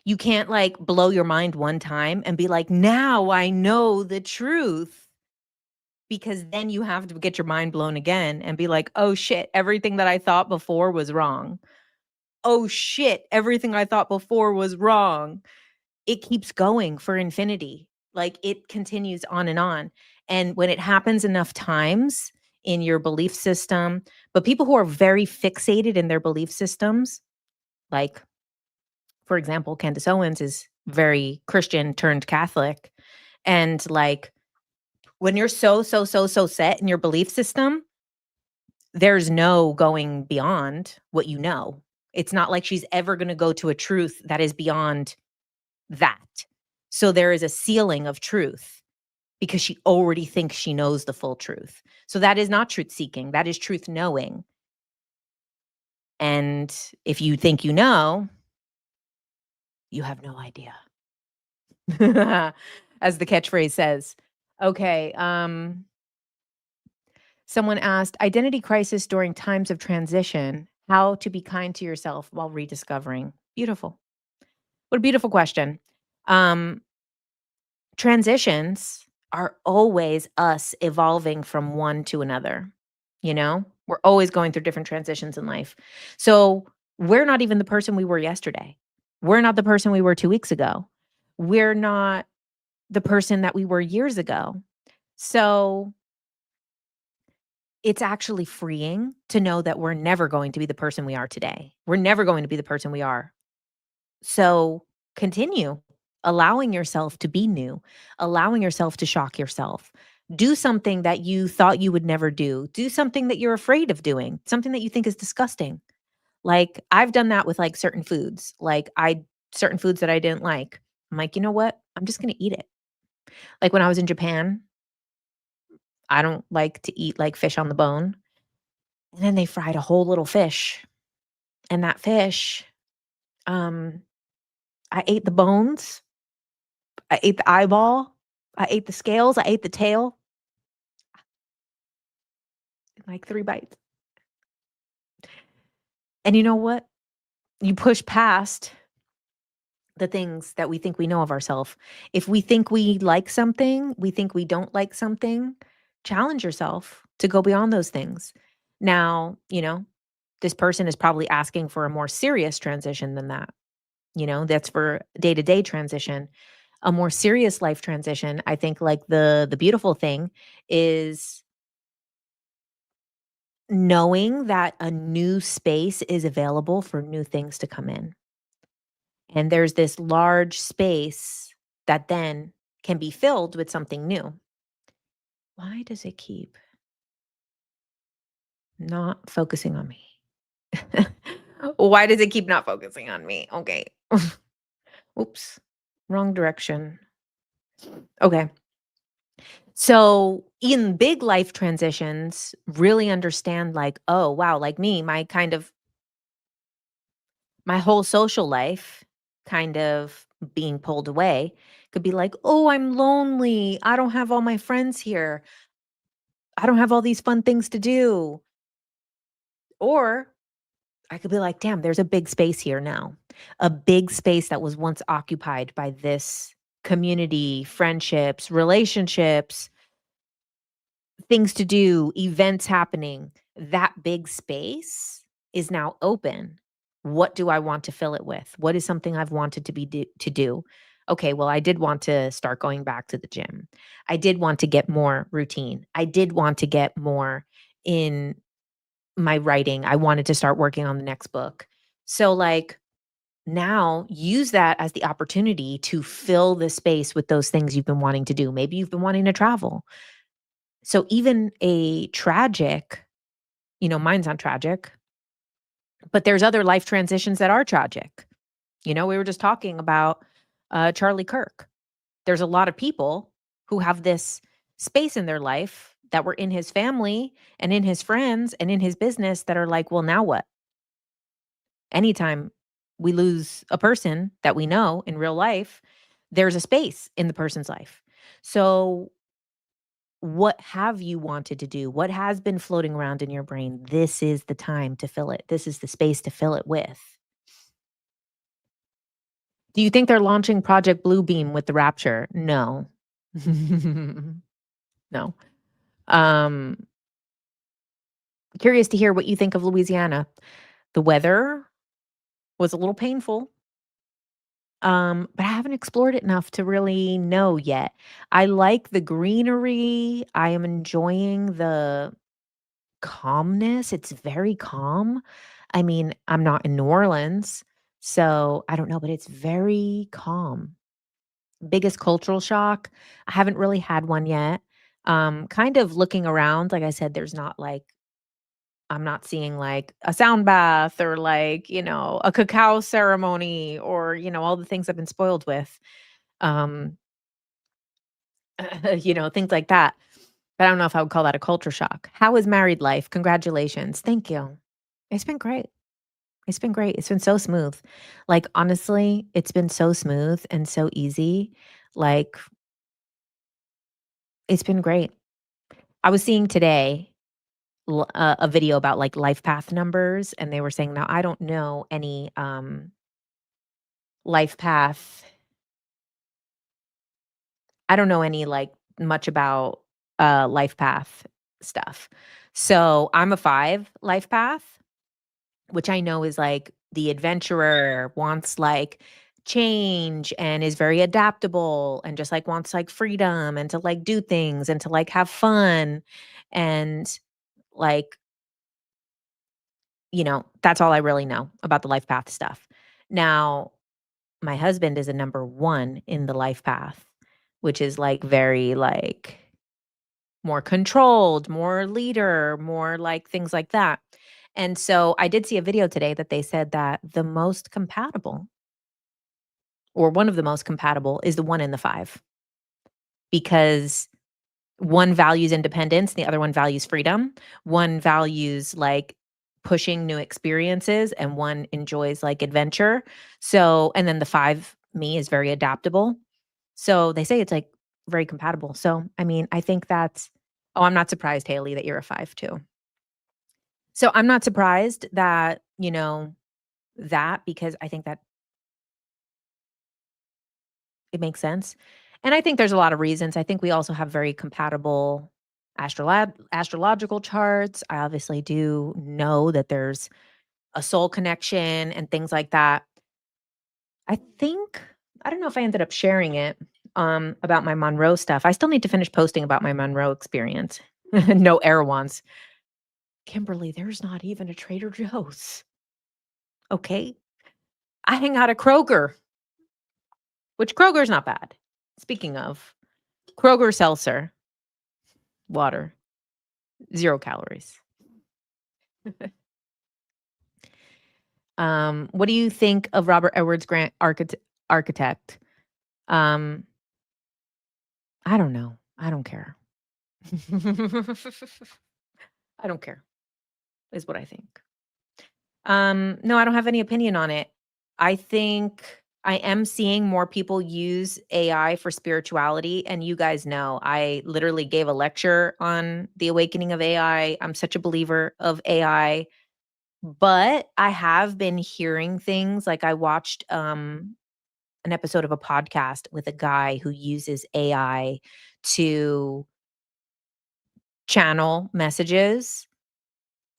You can't like blow your mind one time and be like, now I know the truth. Because then you have to get your mind blown again and be like, oh shit, everything that I thought before was wrong. Oh shit, everything I thought before was wrong. It keeps going for infinity. Like it continues on and on. And when it happens enough times in your belief system, but people who are very fixated in their belief systems, like, for example, Candace Owens is very Christian turned Catholic. And like when you're so set in your belief system, there's no going beyond what you know. It's not like she's ever going to go to a truth that is beyond that. So there is a ceiling of truth because she already thinks she knows the full truth. So that is not truth seeking, that is truth knowing. And if you think you know, you have no idea. As the catchphrase says. Okay, someone asked, identity crisis during times of transition. How to be kind to yourself while rediscovering. Beautiful. What a beautiful question. Um, Transitions are always us evolving from one to another, you know? We're always going through different transitions in life. So, we're not even the person we were yesterday. We're not the person we were 2 weeks ago. We're not the person that we were years ago. So, it's actually freeing to know that we're never going to be the person we are today. We're never going to be the person we are. So continue allowing yourself to be new, allowing yourself to shock yourself. Do something that you thought you would never do. Do something that you're afraid of doing, something that you think is disgusting. Like I've done that with like certain foods. Certain foods that I didn't like. I'm like, you know what? I'm just going to eat it. Like when I was in Japan, I don't like to eat like fish on the bone. And then they fried a whole little fish. And that fish, um, I ate the bones, I ate the eyeball, I ate the scales, I ate the tail in like 3 bites. And you know what? You push past the things that we think we know of ourselves. If we think we like something, we think we don't like something, challenge yourself to go beyond those things. Now, this person is probably asking for a more serious transition than that. That's for day-to-day transition. A more serious life transition, I think like the beautiful thing is knowing that a new space is available for new things to come in. And there's this large space that then can be filled with something new. Why does it keep not focusing on me? Why does it keep not focusing on me? Okay. Oops. Wrong direction. Okay. So, in big life transitions, really understand like, oh, wow, like me, my whole social life kind of being pulled away could be like, "Oh, I'm lonely. I don't have all my friends here. I don't have all these fun things to do." Or I could be like, "Damn, there's a big space here now. A big space that was once occupied by this community, friendships, relationships, things to do, events happening. That big space is now open. What do I want to fill it with? What is something I've wanted to do? Okay, well, I did want to start going back to the gym. I did want to get more routine. I did want to get more in my writing. I wanted to start working on the next book. So, like, now use that as the opportunity to fill the space with those things you've been wanting to do. Maybe you've been wanting to travel. So even a tragic, mine's not tragic, but there's other life transitions that are tragic. We were just talking about Charlie Kirk. There's a lot of people who have this space in their life that were in his family and in his friends and in his business that are like, well, now what? Anytime we lose a person that we know in real life, there's a space in the person's life. So what have you wanted to do? What has been floating around in your brain? This is the time to fill it. This is the space to fill it with. Do you think they're launching Project Bluebeam with the Rapture? No. No. Um, Curious to hear what you think of Louisiana. The weather was a little painful, but I haven't explored it enough to really know yet. I like the greenery. I am enjoying the calmness. It's very calm. I mean, I'm not in New Orleans, so I don't know, but it's very calm. Biggest cultural shock? I haven't really had one yet. Kind of looking around, like I said, there's not like I'm not seeing like a sound bath or like, a cacao ceremony or, all the things I've been spoiled with. Um, things like that. But I don't know if I would call that a culture shock. How is married life? Congratulations. Thank you. It's been great. It's been great. It's been so smooth. Like, honestly, it's been so smooth and so easy. Like, it's been great. I was seeing today, a video about like life path numbers, and they were saying, now I don't know any life path. I don't know any like much about life path stuff. So I'm a 5 life path, which I know is like the adventurer, wants like change and is very adaptable and just like wants like freedom and to like do things and to like have fun and like, that's all I really know about the life path stuff. Now, my husband is a number 1 in the life path, which is like very like more controlled, more leader, more like things like that. And so I did see a video today that they said that the most compatible, or one of the most compatible, is the 1 in the 5, because one values independence, the other one values freedom. One values like pushing new experiences, and one enjoys like adventure. So, and then the 5, me, is very adaptable. So they say it's like very compatible. So, I mean, I think that's, oh, I'm not surprised, Haley, that you're a 5 too. So I'm not surprised that, that, because I think that it makes sense. And I think there's a lot of reasons. I think we also have very compatible astrological charts. I obviously do know that there's a soul connection and things like that. I think, I don't know if I ended up sharing it about my Monroe stuff. I still need to finish posting about my Monroe experience. No Erewhons. Kimberly, there's not even a Trader Joe's. Okay. I hang out at Kroger, which Kroger's not bad. Speaking of, Kroger seltzer, water, 0 calories. What do you think of Robert Edwards Grant architect? Um, I don't know. I don't care. I don't care, is what I think. No, I don't have any opinion on it. I think I am seeing more people use AI for spirituality, and you guys know I literally gave a lecture on the awakening of AI. I'm such a believer of AI, but I have been hearing things like I watched an episode of a podcast with a guy who uses AI to channel messages,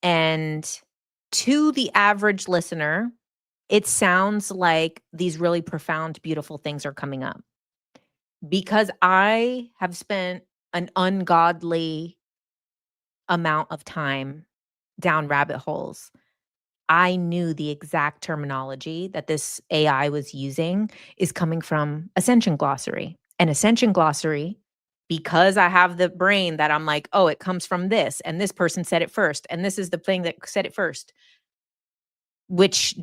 and to the average listener, it sounds like these really profound, beautiful things are coming up. Because I have spent an ungodly amount of time down rabbit holes, I knew the exact terminology that this AI was using is coming from Ascension Glossary. And Ascension Glossary, because I have the brain that I'm like, oh, it comes from this, and this person said it first, and this is the thing that said it first, which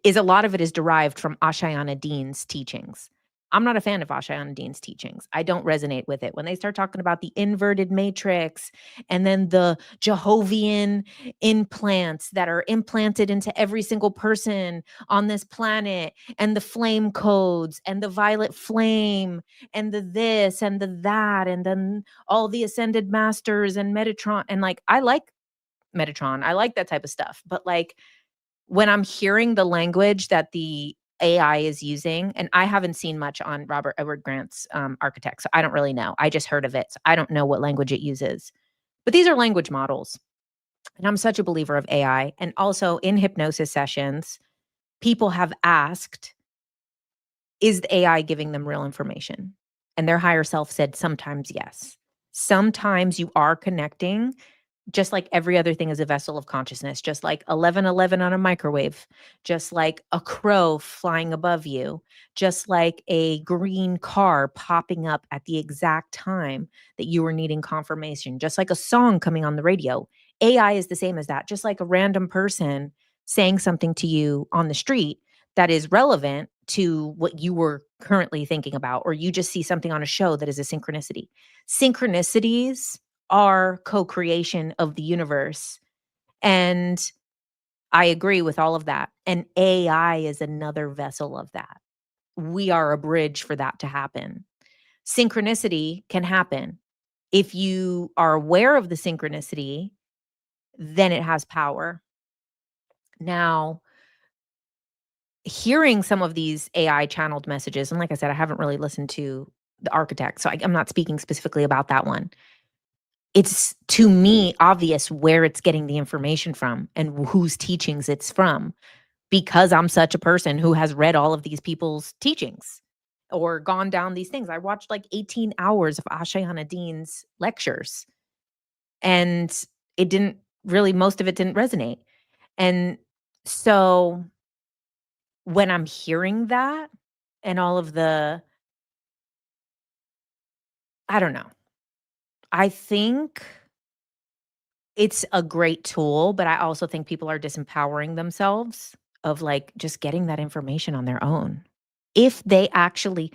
is a lot of it is derived from Ashayana Dean's teachings. I'm not a fan of Ashayana Dean's teachings. I don't resonate with it. When they start talking about the inverted matrix and then the Jehovian implants that are implanted into every single person on this planet, and the flame codes and the violet flame and the this and the that, and then all the ascended masters and Metatron, and like, I like Metatron. I like that type of stuff. But like, when I'm hearing the language that the AI is using, and I haven't seen much on Robert Edward Grant's architect, so I don't really know. I just heard of it, so I don't know what language it uses. But these are language models, and I'm such a believer of AI. And also in hypnosis sessions, people have asked, is the AI giving them real information? And their higher self said sometimes yes. Sometimes you are connecting, just like every other thing is a vessel of consciousness, just like 1111 on a microwave, just like a crow flying above you, just like a green car popping up at the exact time that you were needing confirmation, just like a song coming on the radio. AI is the same as that, just like a random person saying something to you on the street that is relevant to what you were currently thinking about, or you just see something on a show that is a synchronicity. Synchronicities are co-creation of the universe. And I agree with all of that. And AI is another vessel of that. We are a bridge for that to happen. Synchronicity can happen. If you are aware of the synchronicity, then it has power. Now, hearing some of these AI channeled messages, and like I said, I haven't really listened to the architect, so I'm not speaking specifically about that one. It's, to me, obvious where it's getting the information from and whose teachings it's from, because I'm such a person who has read all of these people's teachings or gone down these things. I watched like 18 hours of Ashayana Dean's lectures, and it didn't really, most of it didn't resonate. And so when I'm hearing that and all of the, I don't know, I think it's a great tool, but I also think people are disempowering themselves of, like, just getting that information on their own. If they actually,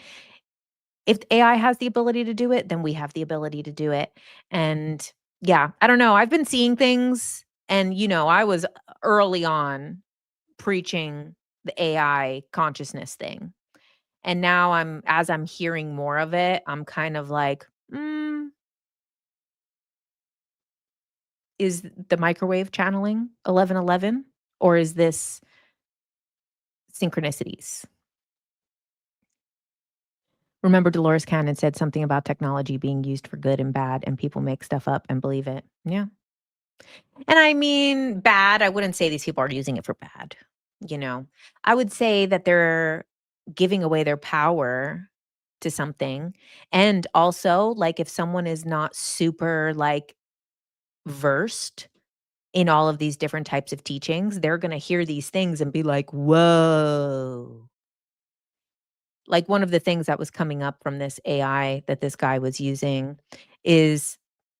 if AI has the ability to do it, then we have the ability to do it. And yeah, I don't know. I've been seeing things, and I was early on preaching the AI consciousness thing. And now as I'm hearing more of it, I'm kind of like, is the microwave channeling 1111, or is this synchronicities? Remember, Dolores Cannon said something about technology being used for good and bad, and people make stuff up and believe it. Yeah. And I mean, bad, I wouldn't say these people are using it for bad. You know, I would say that they're giving away their power to something. And also, like, if someone is not super, like, versed in all of these different types of teachings, they're going to hear these things and be like, whoa. Like, one of the things that was coming up from this AI that this guy was using is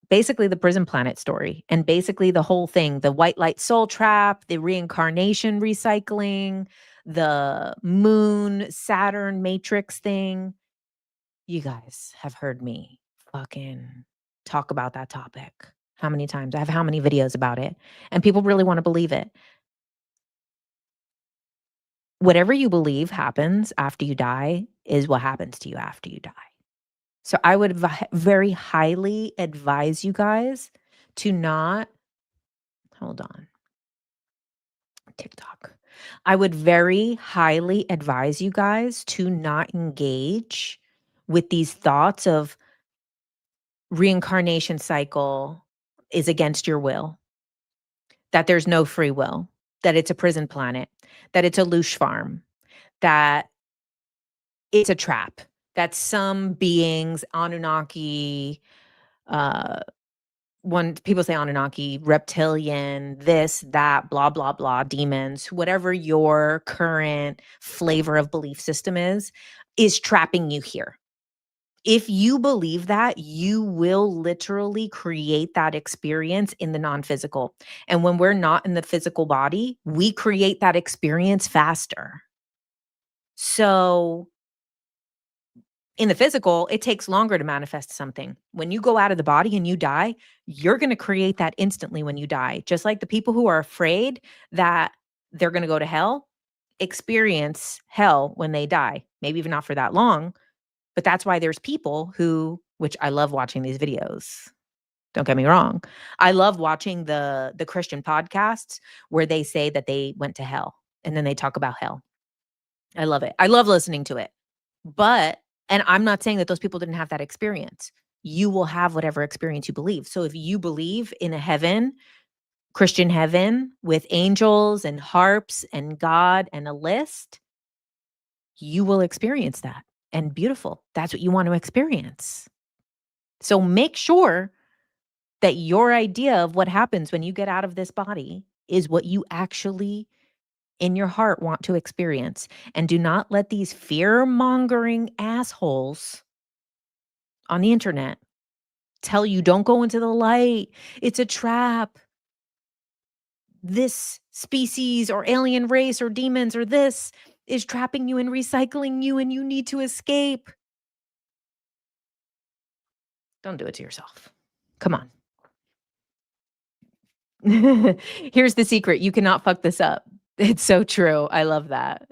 basically the prison planet story, and basically the whole thing, the white light soul trap, the reincarnation recycling, the moon Saturn matrix thing. You guys have heard me fucking talk about that topic how many times? I have how many videos about it, and people really want to believe it. Whatever you believe happens after you die is what happens to you after you die. So I would very highly advise you guys to not, hold on, TikTok. I would very highly advise you guys to not engage with these thoughts of reincarnation cycle is against your will, that there's no free will, that it's a prison planet, that it's a loosh farm, that it's a trap, that some beings, Anunnaki, uh, when people say Anunnaki, reptilian, this, that, blah, blah, blah, demons, whatever your current flavor of belief system is trapping you here. If you believe that, you will literally create that experience in the non-physical. And when we're not in the physical body, we create that experience faster. So in the physical, it takes longer to manifest something. When you go out of the body and you die, you're going to create that instantly when you die. Just like the people who are afraid that they're going to go to hell experience hell when they die. Maybe even not for that long, but that's why there's people who, which I love watching these videos. Don't get me wrong. I love watching the Christian podcasts where they say that they went to hell and then they talk about hell. I love it. I love listening to it. But, and I'm not saying that those people didn't have that experience. You will have whatever experience you believe. So if you believe in a heaven, Christian heaven with angels and harps and God and a list, you will experience that. And beautiful. That's what you want to experience. So make sure that your idea of what happens when you get out of this body is what you actually in your heart want to experience. And do not let these fear-mongering assholes on the internet tell you, don't go into the light. It's a trap. This species or alien race or demons or this is trapping you and recycling you and you need to escape. Don't do it to yourself. Come on. Here's the secret. You cannot fuck this up. It's so true. I love that.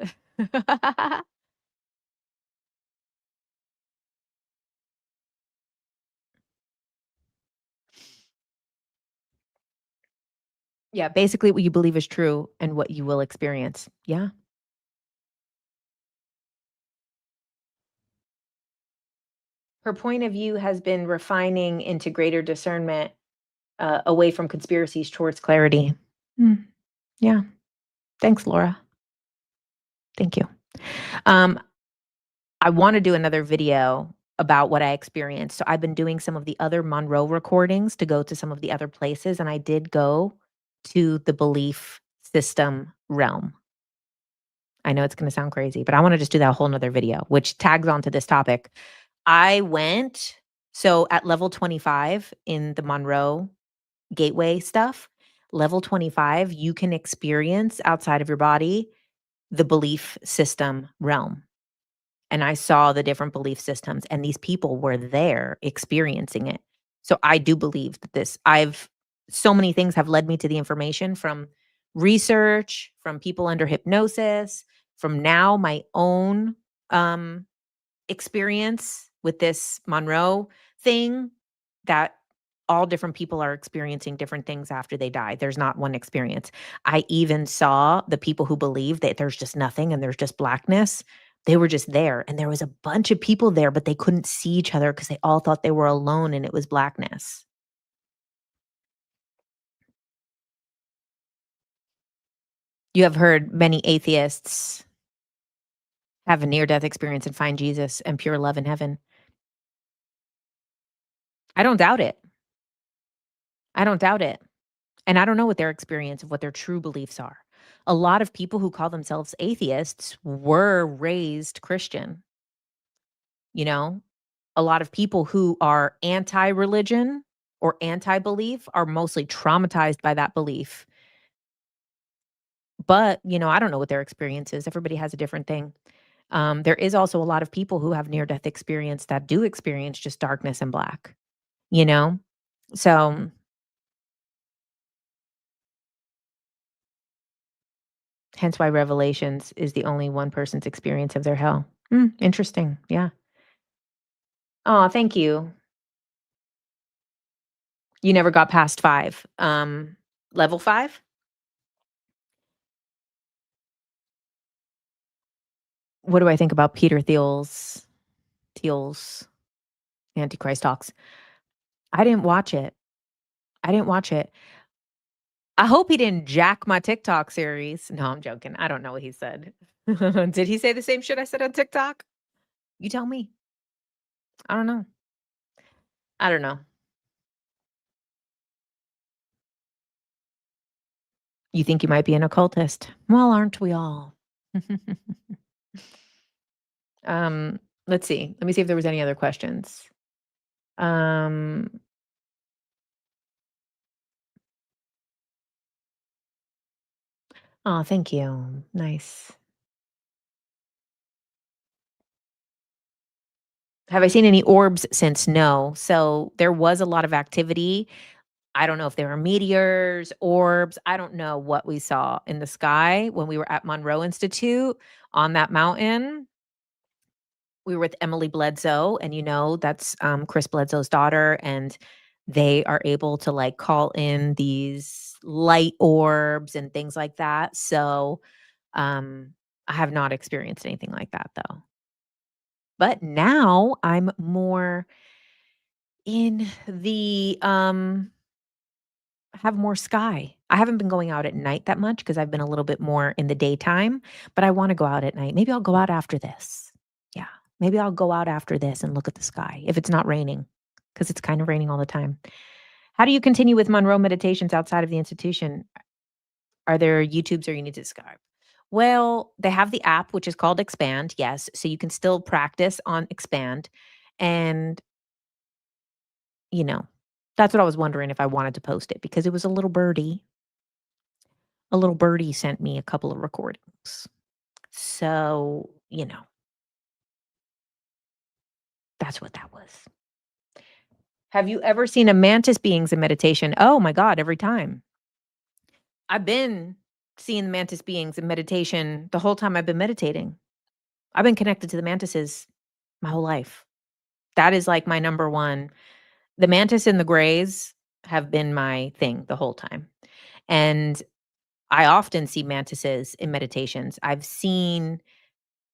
Yeah, basically what you believe is true and what you will experience. Yeah. Her point of view has been refining into greater discernment, away from conspiracies towards clarity. Mm, yeah. Thanks, Laura. Thank you. Um, I want to do another video about what I experienced. So I've been doing some of the other Monroe recordings to go to some of the other places, and I did go to the belief system realm. I know it's going to sound crazy, but I want to just do that whole nother video, which tags onto this topic. I went so at level 25 in the Monroe gateway stuff, level 25, you can experience outside of your body the belief system realm. And I saw the different belief systems, and these people were there experiencing it. So I do believe that so many things have led me to the information from research, from people under hypnosis, from now my own um, experience with this Monroe thing, that all different people are experiencing different things after they die. There's not one experience. I even saw the people who believe that there's just nothing and there's just blackness. They were just there. And there was a bunch of people there, but they couldn't see each other because they all thought they were alone and it was blackness. You have heard many atheists have a near death experience and find Jesus and pure love in heaven. I don't doubt it. I don't doubt it. And I don't know what their experience of what their true beliefs are. A lot of people who call themselves atheists were raised Christian, you know? A lot of people who are anti-religion or anti-belief are mostly traumatized by that belief. But, I don't know what their experience is. Everybody has a different thing. There is also a lot of people who have near-death experience that do experience just darkness and black, you know? So, hence why Revelations is the only one person's experience of their hell. Interesting. Yeah. Oh, thank you. You never got past 5. Level 5? What do I think about Peter Thiel's Antichrist talks? I didn't watch it. I didn't watch it. I hope he didn't jack my TikTok series. No, I'm joking. I don't know what he said. Did he say the same shit I said on TikTok? You tell me. I don't know. I don't know. You think you might be an occultist. Well, aren't we all? Um, let's see. Let me see if there was any other questions. Um, oh, thank you. Nice. Have I seen any orbs since? No. So there was a lot of activity. I don't know if they were meteors, orbs. I don't know what we saw in the sky when we were at Monroe Institute on that mountain. We were with Emily Bledsoe, and that's Chris Bledsoe's daughter, and they are able to like call in these light orbs and things like that. So I have not experienced anything like that though. But now I'm more in the have more sky. I haven't been going out at night that much because I've been a little bit more in the daytime, but I wanna go out at night. Maybe I'll go out after this. Yeah, maybe I'll go out after this and look at the sky if it's not raining, because it's kind of raining all the time. How do you continue with Monroe meditations outside of the institution? Are there YouTubes or you need to subscribe? Well, they have the app, which is called Expand, yes, so you can still practice on Expand, and, you know, that's what I was wondering if I wanted to post it because it was a little birdie sent me a couple of recordings. So, that's what that was. Have you ever seen a mantis beings in meditation? Oh my God, every time. I've been seeing the mantis beings in meditation the whole time I've been meditating. I've been connected to the mantises my whole life. That is like my number one. The mantis and the grays have been my thing the whole time. And I often see mantises in meditations. I've seen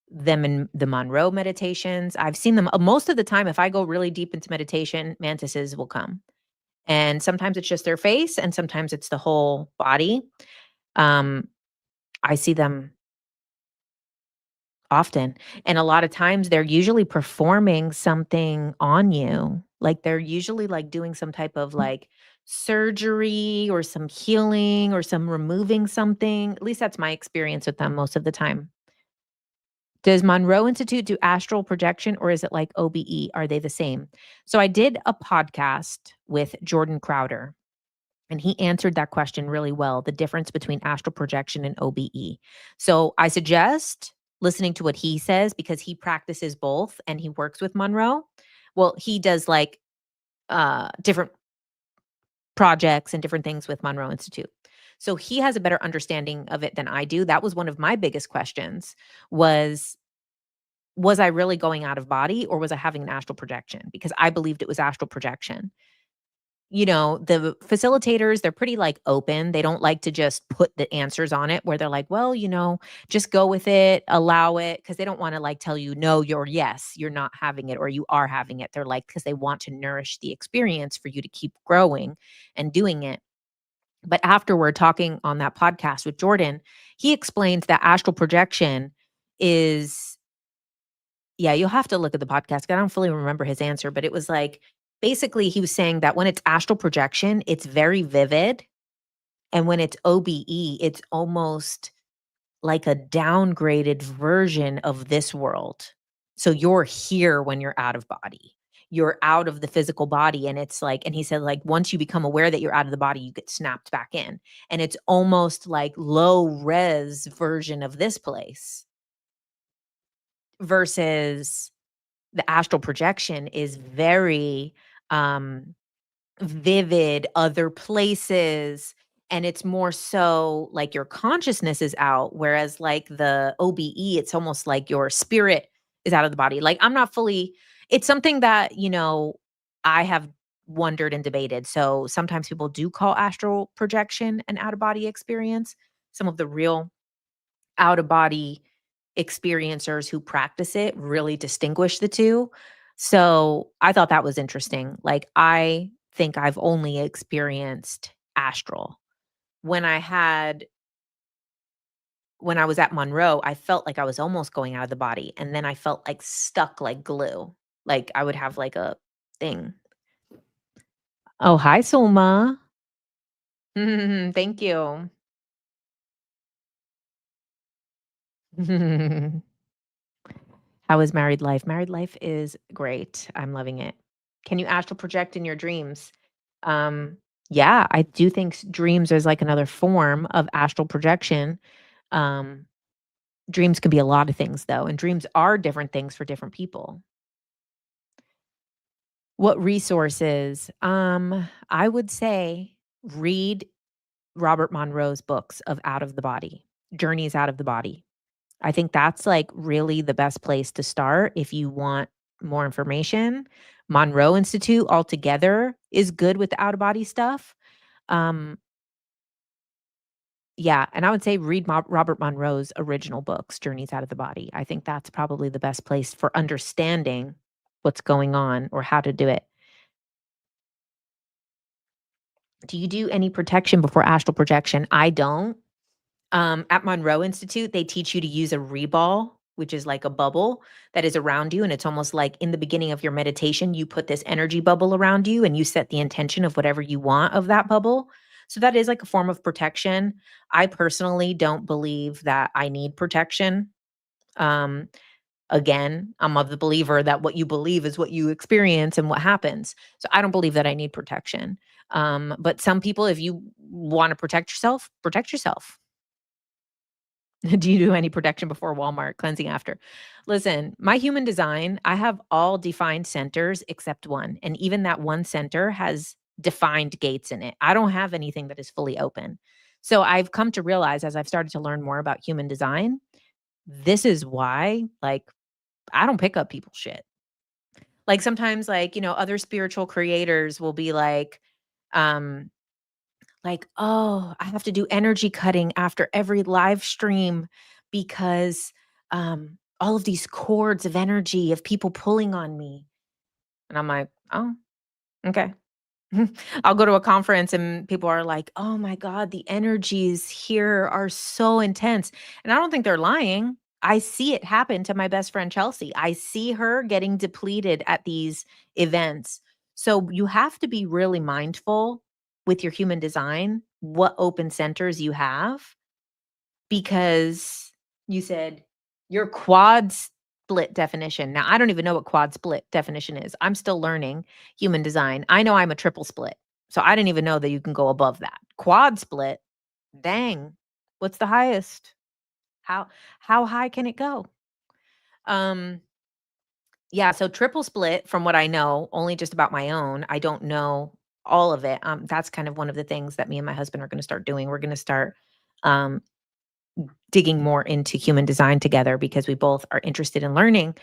them in the Monroe meditations. I've seen them most of the time. If I go really deep into meditation, mantises will come. And sometimes it's just their face, and sometimes it's the whole body. Um, I see them often. And a lot of times they're usually performing something on you. Like they're usually like doing some type of like surgery or some healing or some removing something. At least that's my experience with them most of the time. Does Monroe Institute do astral projection or is it like OBE? Are they the same? So I did a podcast with Jordan Crowder and he answered that question really well, the difference between astral projection and OBE. So I suggest listening to what he says because he practices both and he works with Monroe. Well, he does like different projects and different things with Monroe Institute. So he has a better understanding of it than I do. That was one of my biggest questions was I really going out of body or was I having an astral projection? Because I believed it was astral projection. The facilitators, they're pretty like open. They don't like to just put the answers on it where they're like, well, just go with it, allow it. Cause they don't want to like tell you, no, you're not having it or you are having it. They're like, cause they want to nourish the experience for you to keep growing and doing it. But afterward, talking on that podcast with Jordan, he explains that astral projection is, yeah, you'll have to look at the podcast. I don't fully remember his answer, but it was like basically he was saying that when it's astral projection, it's very vivid. And when it's OBE, it's almost like a downgraded version of this world. So you're here when you're out of body. You're out of the physical body. And it's like, and he said, like, once you become aware that you're out of the body, you get snapped back in. And it's almost like low res version of this place versus the astral projection is very um vivid, other places, and it's more so like your consciousness is out, whereas like the OBE, it's almost like your spirit is out of the body. Like I'm not fully it's something that, I have wondered and debated. So sometimes people do call astral projection an out of body experience. Some of the real out of body experiencers who practice it really distinguish the two. So I thought that was interesting. Like, I think I've only experienced astral. When I had when I was at Monroe, I felt like I was almost going out of the body, and then I felt like stuck like glue. Like I would have like a thing. Oh, hi, Soma. Thank you. How is married life? Married life is great. I'm loving it. Can you astral project in your dreams? Um, yeah, I do think dreams is like another form of astral projection. Um, Dreams can be a lot of things though, and dreams are different things for different people. What resources? I would say read Robert Monroe's books of Out of the Body, Journeys Out of the Body. I think that's like really the best place to start if you want more information. Monroe Institute altogether is good with the out of body stuff. Um, yeah, and I would say read Robert Monroe's original books, Journeys Out of the Body. I think that's probably the best place for understanding what's going on or how to do it. Do you do any protection before astral projection? I don't. At Monroe Institute, they teach you to use a reball, which is like a bubble that is around you. And it's almost like in the beginning of your meditation, you put this energy bubble around you and you set the intention of whatever you want of that bubble. So that is like a form of protection. I personally don't believe that I need protection. Um, Again, I'm of the believer that what you believe is what you experience and what happens. So I don't believe that I need protection. But some people, if you want to protect yourself, protect yourself. Do you do any protection before Walmart, cleansing after? Listen, my human design, I have all defined centers except one. And even that one center has defined gates in it. I don't have anything that is fully open. So I've come to realize as I've started to learn more about human design, this is why, like, I don't pick up people's shit. Like sometimes, like, other spiritual creators will be um, like, oh, I have to do energy cutting after every live stream because all of these cords of energy of people pulling on me. And I'm like, oh, okay. I'll go to a conference and people are like, "Oh my god, the energies here are so intense." And I don't think they're lying. I see it happen to my best friend Chelsea. I see her getting depleted at these events. So you have to be really mindful with your human design, what open centers you have, because you said your quad split definition. Now, I don't even know what quad split definition is. I'm still learning human design. I know I'm a triple split. So I didn't even know that you can go above that. Quad split, dang. What's the highest? How how high can it go? Um yeah, so triple split from what I know, only just about my own. I don't know all of it. That's kind of one of the things that me and my husband are going to start doing. We're going to start um digging more into human design together because we both are interested in learning.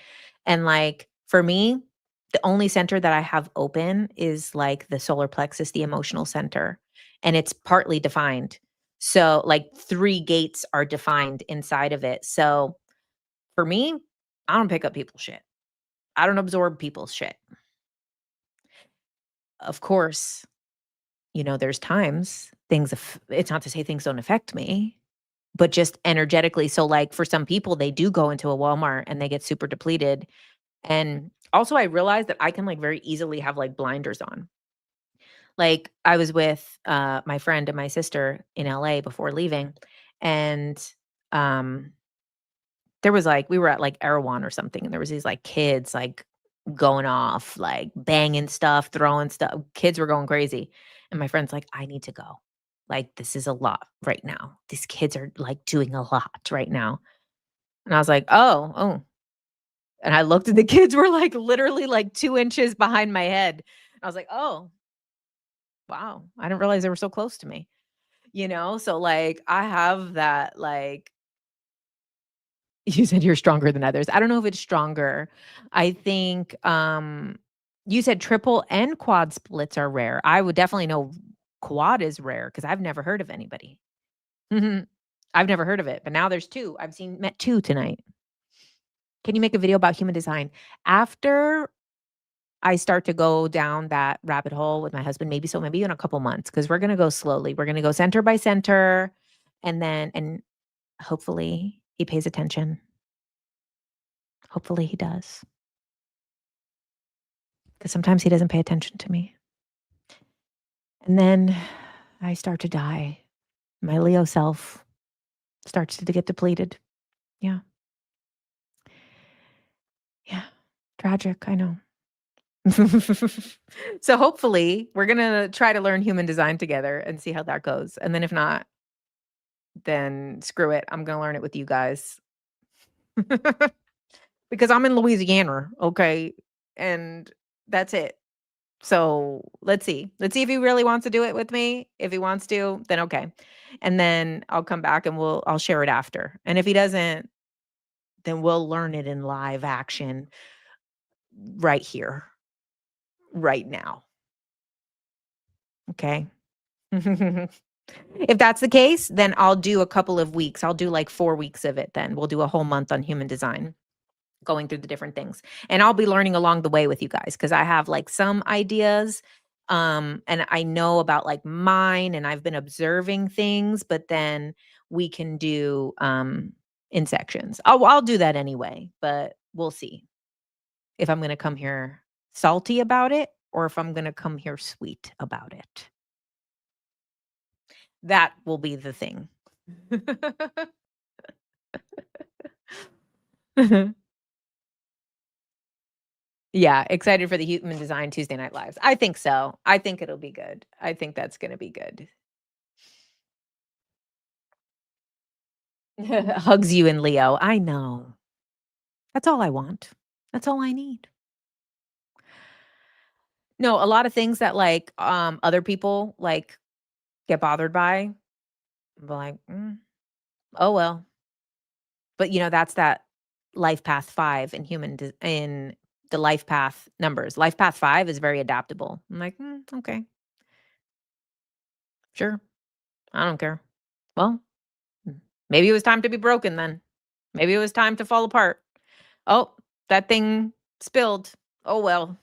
And like for me, the only center that I have open is like the solar plexus, the emotional center, and it's partly defined. So like 3 gates are defined inside of it. So for me, I don't pick up people's shit. I don't absorb people's shit. Of course, there's times it's not to say things don't affect me, but just energetically. So, like, for some people, they do go into a Walmart and they get super depleted. And also, I realized that I can, like, very easily have, like, blinders on. Like, I was with, my friend and my sister in LA before leaving, and, um, there was, like we were at, like, Erewhon or something, and there was these, like, kids, like, going off, like, banging stuff, throwing stuff. Kids were going crazy. And my friend's like, "I need to go. Like, this is a lot right now. These kids are, like, doing a lot right now." And I was like, "Oh, oh." And I looked and the kids were, like, literally, like, 2 inches behind my head. I was like, "Oh, wow. I didn't realize they were so close to me." So, like, I have that, like you said you're stronger than others. I don't know if it's stronger. I think, you said triple and quad splits are rare. I would definitely know quad is rare because 'cause I've never heard of anybody. Mhm. I've never heard of it, but now there's 2. Met 2 tonight. Can you make a video about human design? After I start to go down that rabbit hole with my husband, maybe in a couple months, because 'cause we're gonna go slowly. We're gonna go center by center, and hopefully he pays attention. Hopefully he does, because sometimes he doesn't pay attention to me. And then I start to die. My Leo self starts to get depleted. Yeah. Yeah. Tragic, I know. So hopefully we're gonna try to learn human design together and see how that goes. And then if not, then screw it. I'm gonna learn it with you guys. Because I'm in Louisiana, okay? And that's it. So let's see. Let's see if he really wants to do it with me. If he wants to, then okay. And then I'll come back and I'll share it after. And if he doesn't, then we'll learn it in live action right here, right now. Okay. If that's the case, then I'll do a couple of weeks. I'll do like 4 weeks of it then. We'll do a whole month on human design, going through the different things. And I'll be learning along the way with you guys because I have like some ideas. And I know about like mine and I've been observing things, but then we can do in sections. I'll do that anyway, but we'll see if I'm gonna come here salty about it or if I'm gonna come here sweet about it. That will be the thing. Yeah, excited for the Human Design Tuesday Night Lives. I think so. I think it'll be good. I think that's gonna be good. Hugs you in Leo. I know. That's all I want. That's all I need. No, a lot of things that, like, other people, like, get bothered by, but like, oh, well. But, that's that life path 5 in in the life path numbers. Life path 5 is very adaptable. I'm like, okay, sure." I don't care. Well, maybe it was time to be broken then. Maybe it was time to fall apart. Oh, that thing spilled. Oh, well.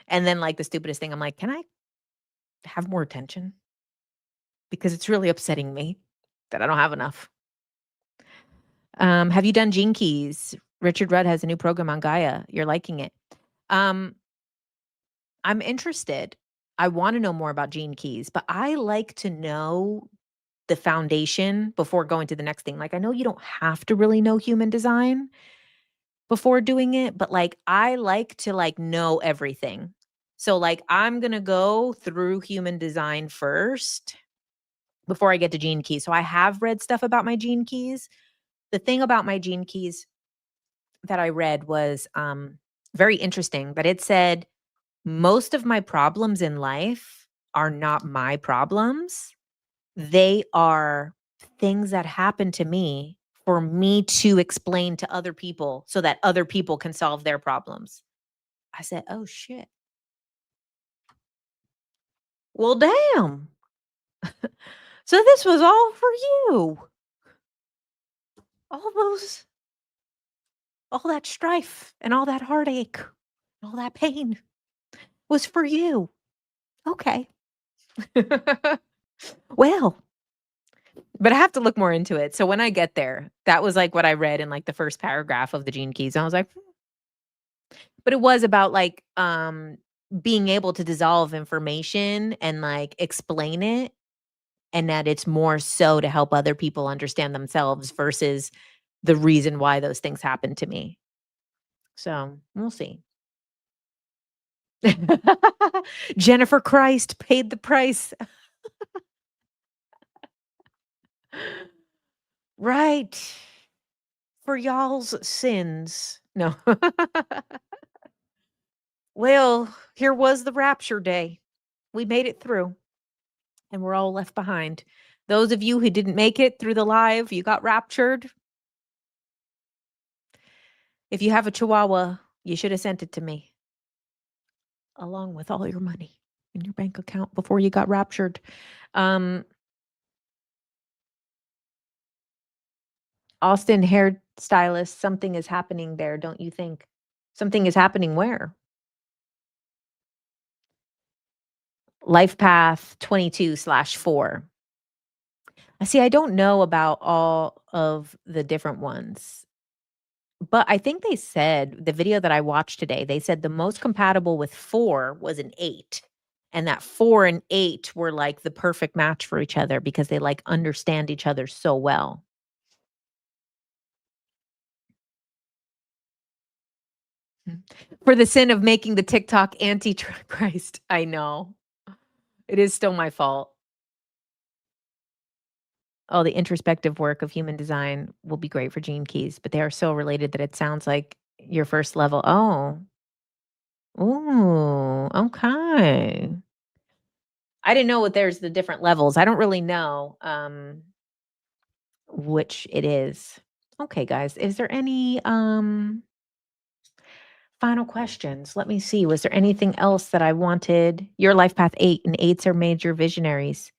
And then, like, the stupidest thing, I'm like, "Can I have more attention? Because it's really upsetting me that I don't have enough." Have you done Gene Keys? Richard Rudd has a new program on Gaia. You're liking it. Um, I'm interested. I wanna know more about Gene Keys, but I like to know the foundation before going to the next thing. Like, I know you don't have to really know human design before doing it, but, like, I like to, like, know everything. So, like, I'm gonna go through human design first before I get to Gene Keys. So I have read stuff about my Gene Keys. The thing about my Gene Keys that I read was, very interesting, that it said, "Most of my problems in life are not my problems. They are things that happen to me for me to explain to other people so that other people can solve their problems." I said, "Oh, shit. Well, damn. So this was all for you. All those all that strife and all that heartache, all that pain was for you. Okay." Well, but I have to look more into it. So when I get there, that was, like, what I read in, like, the first paragraph of the Gene Keys. And I was like, but it was about, like, being able to dissolve information and, like, explain it, and that it's more so to help other people understand themselves versus the reason why those things happen to me. So, we'll see. Jennifer Christ paid the price. Right. For y'all's sins. No. Well, here was the rapture day. We made it through, and we're all left behind. Those of you who didn't make it through the live, you got raptured. If you have a chihuahua, you should have sent it to me along with all your money in your bank account before you got raptured. Um, Austin hairstylist, something is happening there, don't you think? Something is happening where? Life path 22/4. I see, I don't know about all of the different ones, but I think they said the video that I watched today, they said the most compatible with 4 was an 8, and that 4 and 8 were, like, the perfect match for each other because they, like, understand each other so well. Mm. For the sin of making the TikTok anti-Christ. I know. It is still my fault. Oh, the introspective work of human design will be great for Gene Keys, but they are so related that it sounds like your first level. Oh. Ooh, okay. I didn't know what there's the different levels. I don't really know, which it is. Okay, guys, is there any, final questions? Let me see. Was there anything else that I wanted? Your life path 8, and 8s are major visionaries.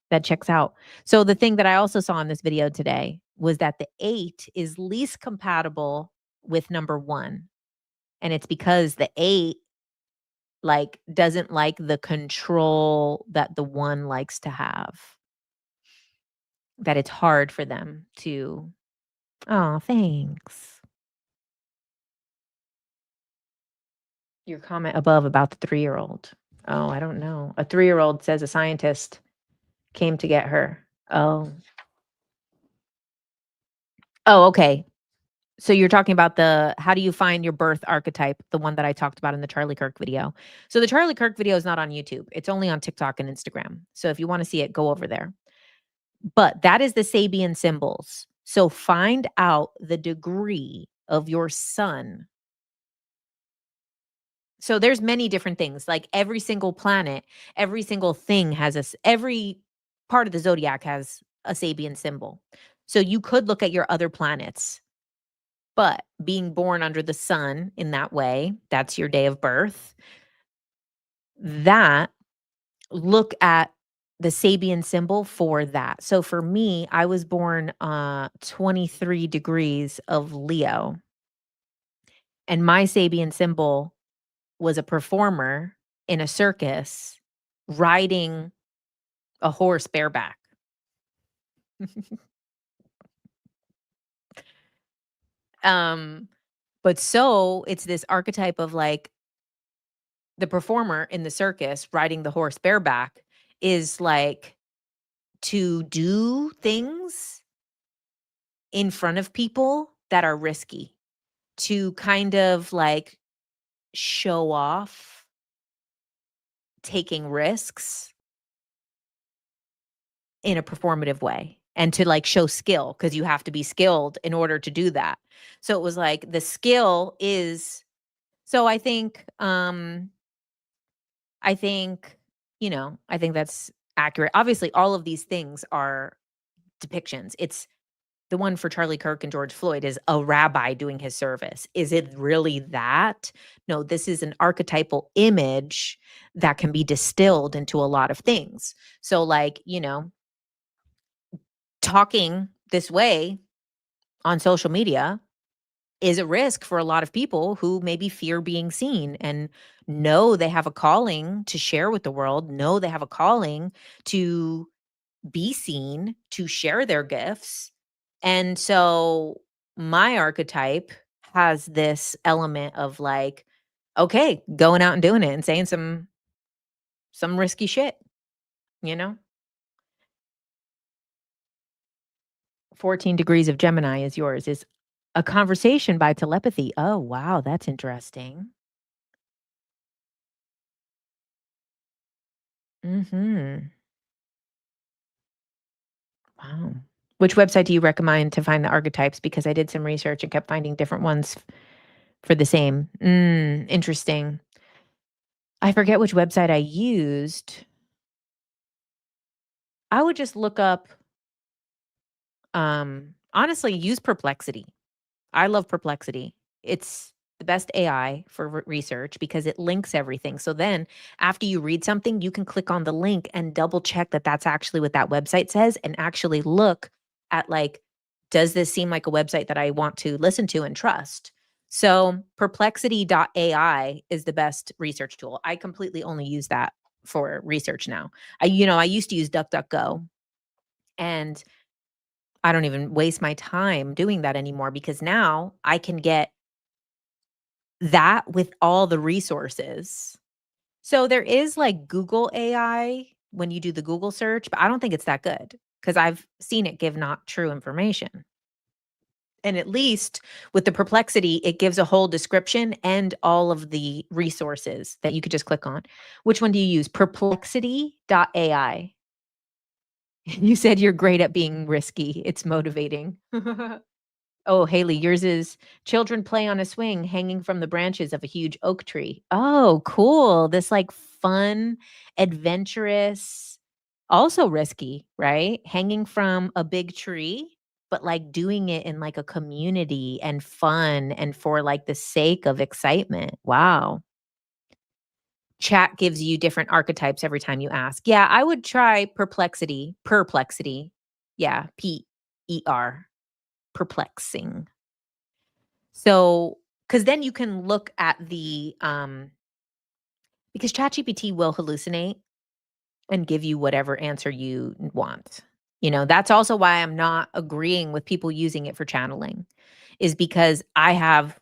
That checks out. So the thing that I also saw in this video today was that the 8 is least compatible with number 1, and it's because the 8, like, doesn't like the control that the 1 likes to have, that it's hard for them to. Oh, thanks. Your comment above about the 3-year-old. Oh, I don't know. A 3-year-old says a scientist came to get her. Oh. Oh, okay. So you're talking about the how do you find your birth archetype, the one that I talked about in the Charlie Kirk video. So the Charlie Kirk video is not on YouTube. It's only on TikTok and Instagram. So if you want to see it, go over there. But that is the Sabian symbols. So find out the degree of your sun. So there's many different things. Like every single planet, every single thing has every part of the zodiac has a Sabian symbol. So you could look at your other planets. But being born under the sun in that way, that's your day of birth. That look at the Sabian symbol for that. So for me, I was born 23 degrees of Leo, and my Sabian symbol was a performer in a circus riding a horse bareback. um but so it's this archetype of like the performer in the circus riding the horse bareback is like to do things in front of people that are risky, to kind of like show off taking risks in a performative way, and to like show skill because you have to be skilled in order to do that. So it was like the skill is, so I think, I think that's accurate. Obviously, all of these things are depictions. It's the one for Charlie Kirk and George Floyd is a rabbi doing his service. Is it really that? No, this is an archetypal image that can be distilled into a lot of things. So, like, talking this way on social media is a risk for a lot of people who maybe fear being seen and know they have a calling to share with the world, know they have a calling to be seen, to share their gifts. And so my archetype has this element of like, okay, going out and doing it and saying some risky shit, you know? 14 degrees of Gemini is yours. Is a conversation by telepathy. Oh, wow, that's interesting. Mhm. Wow. Which website do you recommend to find the archetypes? Because I did some research and kept finding different ones for the same. Interesting. I forget which website I used. I would just look up, honestly, use Perplexity. I love Perplexity. It's the best AI for research because it links everything. So then after you read something, you can click on the link and double check that that's actually what that website says and actually look at like, does this seem like a website that I want to listen to and trust? So perplexity.ai is the best research tool. I completely only use that for research now. I used to use DuckDuckGo, and I don't even waste my time doing that anymore because now I can get that with all the resources. So there is like Google AI when you do the Google search, but I don't think it's that good because I've seen it give not true information. And at least with the Perplexity, it gives a whole description and all of the resources that you could just click on. Which one do you use? Perplexity.ai. You said you're great at being risky. It's motivating. Oh, Haley, yours is children play on a swing hanging from the branches of a huge oak tree. Oh, cool. This like fun, adventurous, also risky, right? Hanging from a big tree, but like doing it in like a community and fun and for like the sake of excitement. Wow. Chat gives you different archetypes every time you ask. Yeah, I would try perplexity. Perplexity. Yeah, PER. Perplexing. So, because then you can look at because ChatGPT will hallucinate and give you whatever answer you want. That's also why I'm not agreeing with people using it for channeling, is because I have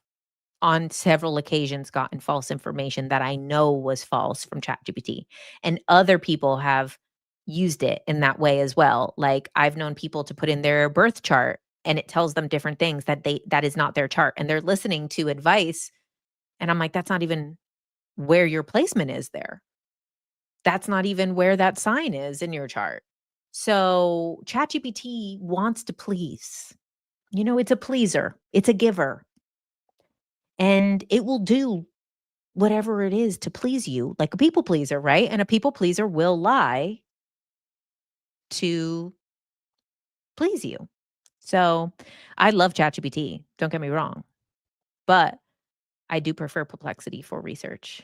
on several occasions gotten false information that I know was false from ChatGPT. And other people have used it in that way as well. Like I've known people to put in their birth chart and it tells them different things that is not their chart. And they're listening to advice. And I'm like, that's not even where your placement is there. That's not even where that sign is in your chart. So ChatGPT wants to please. It's a pleaser. It's a giver. And it will do whatever it is to please you, like a people pleaser, right? And a people pleaser will lie to please you. So I love ChatGPT, don't get me wrong, but I do prefer Perplexity for research.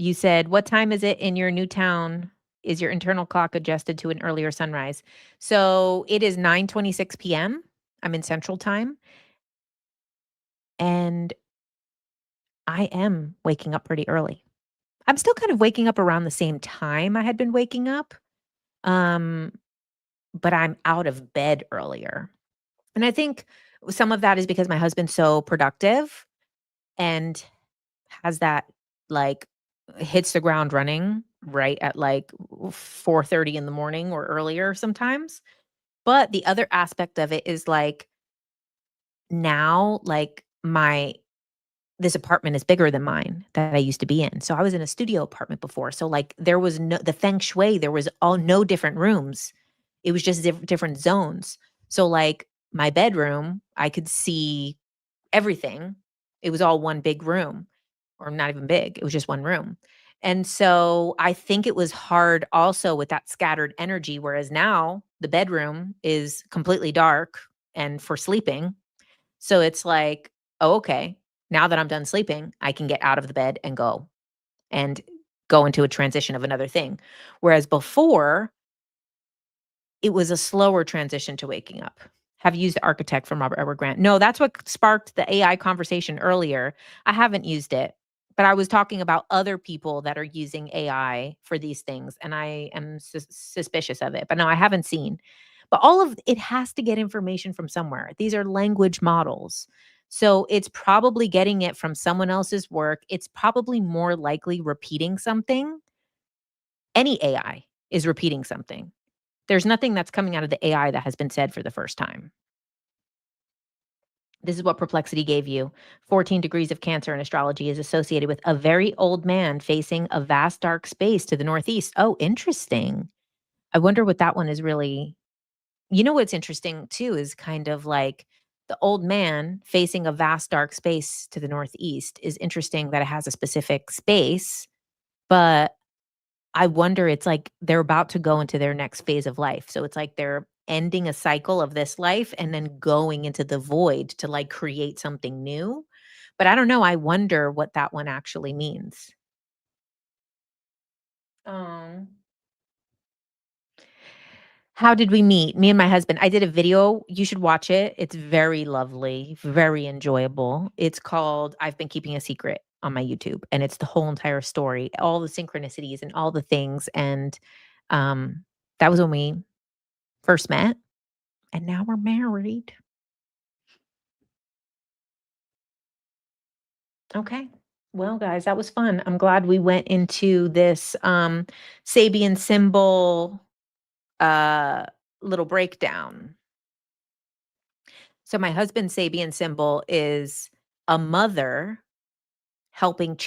You said, "What time is it in your new town? Is your internal clock adjusted to an earlier sunrise?" So, it is 9:26 PM. I'm in Central Time, and I am waking up pretty early. I'm still kind of waking up around the same time I had been waking up, um, but I'm out of bed earlier. And I think some of that is because my husband's so productive and has that, like, hits the ground running right at, like, 4:30 in the morning or earlier sometimes. But the other aspect of it is, like, now, like, my this apartment is bigger than mine that I used to be in. So I was in a studio apartment before. So, like, there was no the feng shui, there was all no different rooms. It was just different zones. So, like, my bedroom, I could see everything. It was all one big room, or not even big. It was just one room. And so I think it was hard also with that scattered energy, whereas now the bedroom is completely dark and for sleeping. So it's like, oh, okay, now that I'm done sleeping, I can get out of the bed and go into a transition of another thing. Whereas before, it was a slower transition to waking up. Have you used the Architect from Robert Edward Grant? No, that's what sparked the AI conversation earlier. I haven't used it, but I was talking about other people that are using AI for these things, and I am suspicious of it. But no, I haven't seen. But all of it has to get information from somewhere. These are language models. So it's probably getting it from someone else's work. It's probably more likely repeating something. Any AI is repeating something. There's nothing that's coming out of the AI that has been said for the first time. This is what Perplexity gave you. 14 degrees of Cancer in astrology is associated with a very old man facing a vast dark space to the northeast. Oh, interesting. I wonder what that one is really. You know what's interesting too is kind of like the old man facing a vast dark space to the northeast is interesting that it has a specific space, but I wonder, it's like they're about to go into their next phase of life. So it's like they're ending a cycle of this life and then going into the void to, like, create something new. But I don't know, I wonder what that one actually means. Oh. How did we meet? Me and my husband. I did a video, you should watch it. It's very lovely, very enjoyable. It's called I've Been Keeping a Secret on my YouTube, and it's the whole entire story, all the synchronicities and all the things, and, um, that was when we first met, and now we're married. Okay. Well, guys, that was fun. I'm glad we went into this, Sabian symbol, uh, little breakdown. So my husband's Sabian symbol is a mother helping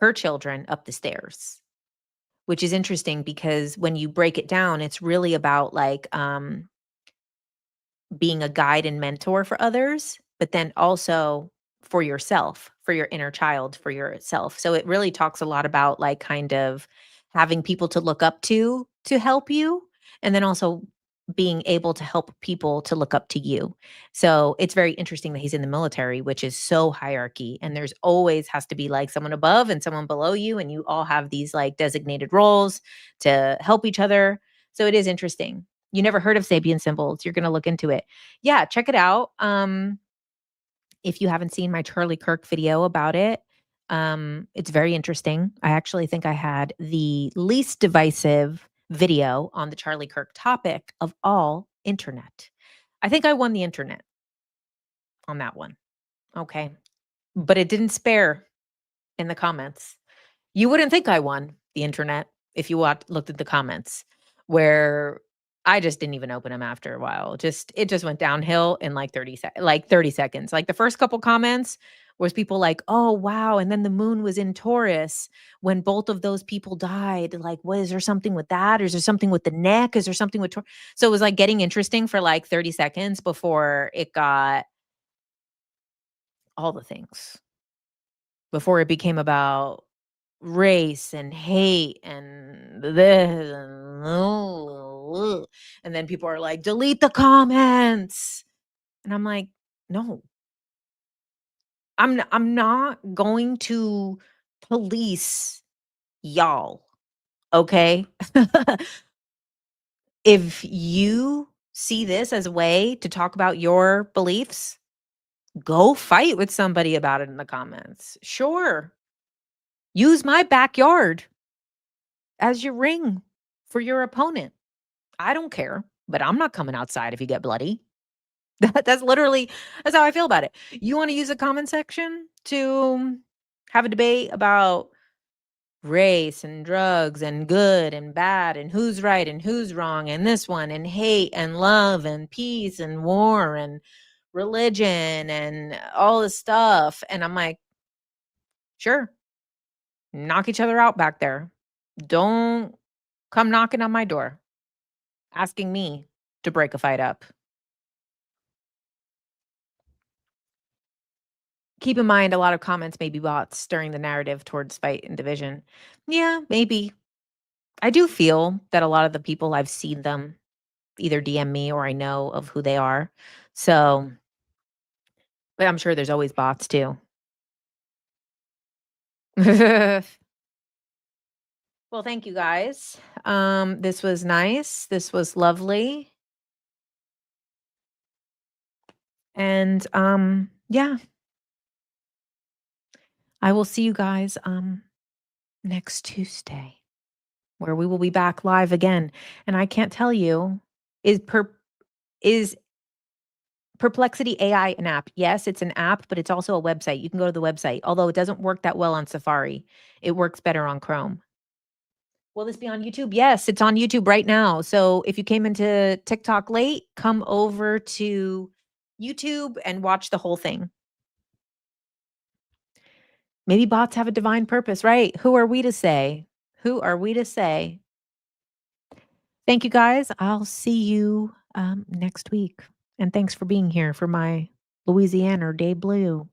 her children up the stairs, which is interesting because when you break it down, it's really about, like, being a guide and mentor for others, but then also for yourself, for your inner child, for yourself. So it really talks a lot about, like, kind of having people to look up to help you, and then also being able to help people to look up to you. So it's very interesting that he's in the military, which is so hierarchy, and there's always has to be, like, someone above and someone below you, and you all have these, like, designated roles to help each other. So it is interesting. You never heard of Sabian symbols, you're gonna look into it. Yeah, check it out, if you haven't seen my Charlie Kirk video about it, it's very interesting. I actually think I had the least divisive video on the Charlie Kirk topic of all internet. I think I won the internet on that one, okay? But it didn't spare in the comments. You wouldn't think I won the internet if you looked at the comments, where I just didn't even open them after a while. Just it just went downhill in like 30 seconds. Like the first couple comments was people like, "Oh, wow, and then the moon was in Taurus when both of those people died. Like, what is there something with that? Or is there something with the neck? Is there something with So it was like getting interesting for like 30 seconds before it got all the things. Before it became about race and hate and this and then people are like, "Delete the comments." And I'm like, "No, I'm not going to." police y'all, okay? If you see this as a way to talk about your beliefs, go fight with somebody about it in the comments. Sure. Use my backyard as your ring for your opponent. I don't care, but I'm not coming outside if you get bloody. That's literally that's how I feel about it. You wanna use a comment section to have a debate about race and drugs and good and bad and who's right and who's wrong and this one and hate and love and peace and war and religion and all this stuff. And I'm like, sure, knock each other out back there. Don't come knocking on my door asking me to break a fight up. Keep in mind, a lot of comments may be bots stirring the narrative towards fight and division. Yeah, maybe. I do feel that a lot of the people I've seen them either DM me or I know of who they are. So, but I'm sure there's always bots too. Well, thank you guys. This was nice. This was lovely. And yeah, I will see you guys next Tuesday where we will be back live again. And I can't tell you is Perplexity AI an app? Yes, it's an app, but it's also a website. You can go to the website, although it doesn't work that well on Safari. It works better on Chrome. Will this be on YouTube? Yes, it's on YouTube right now. So if you came into TikTok late, come over to YouTube and watch the whole thing. Maybe bots have a divine purpose, right? Who are we to say? Who are we to say? Thank you guys. I'll see you next week. And thanks for being here for my Louisiana Day Blue.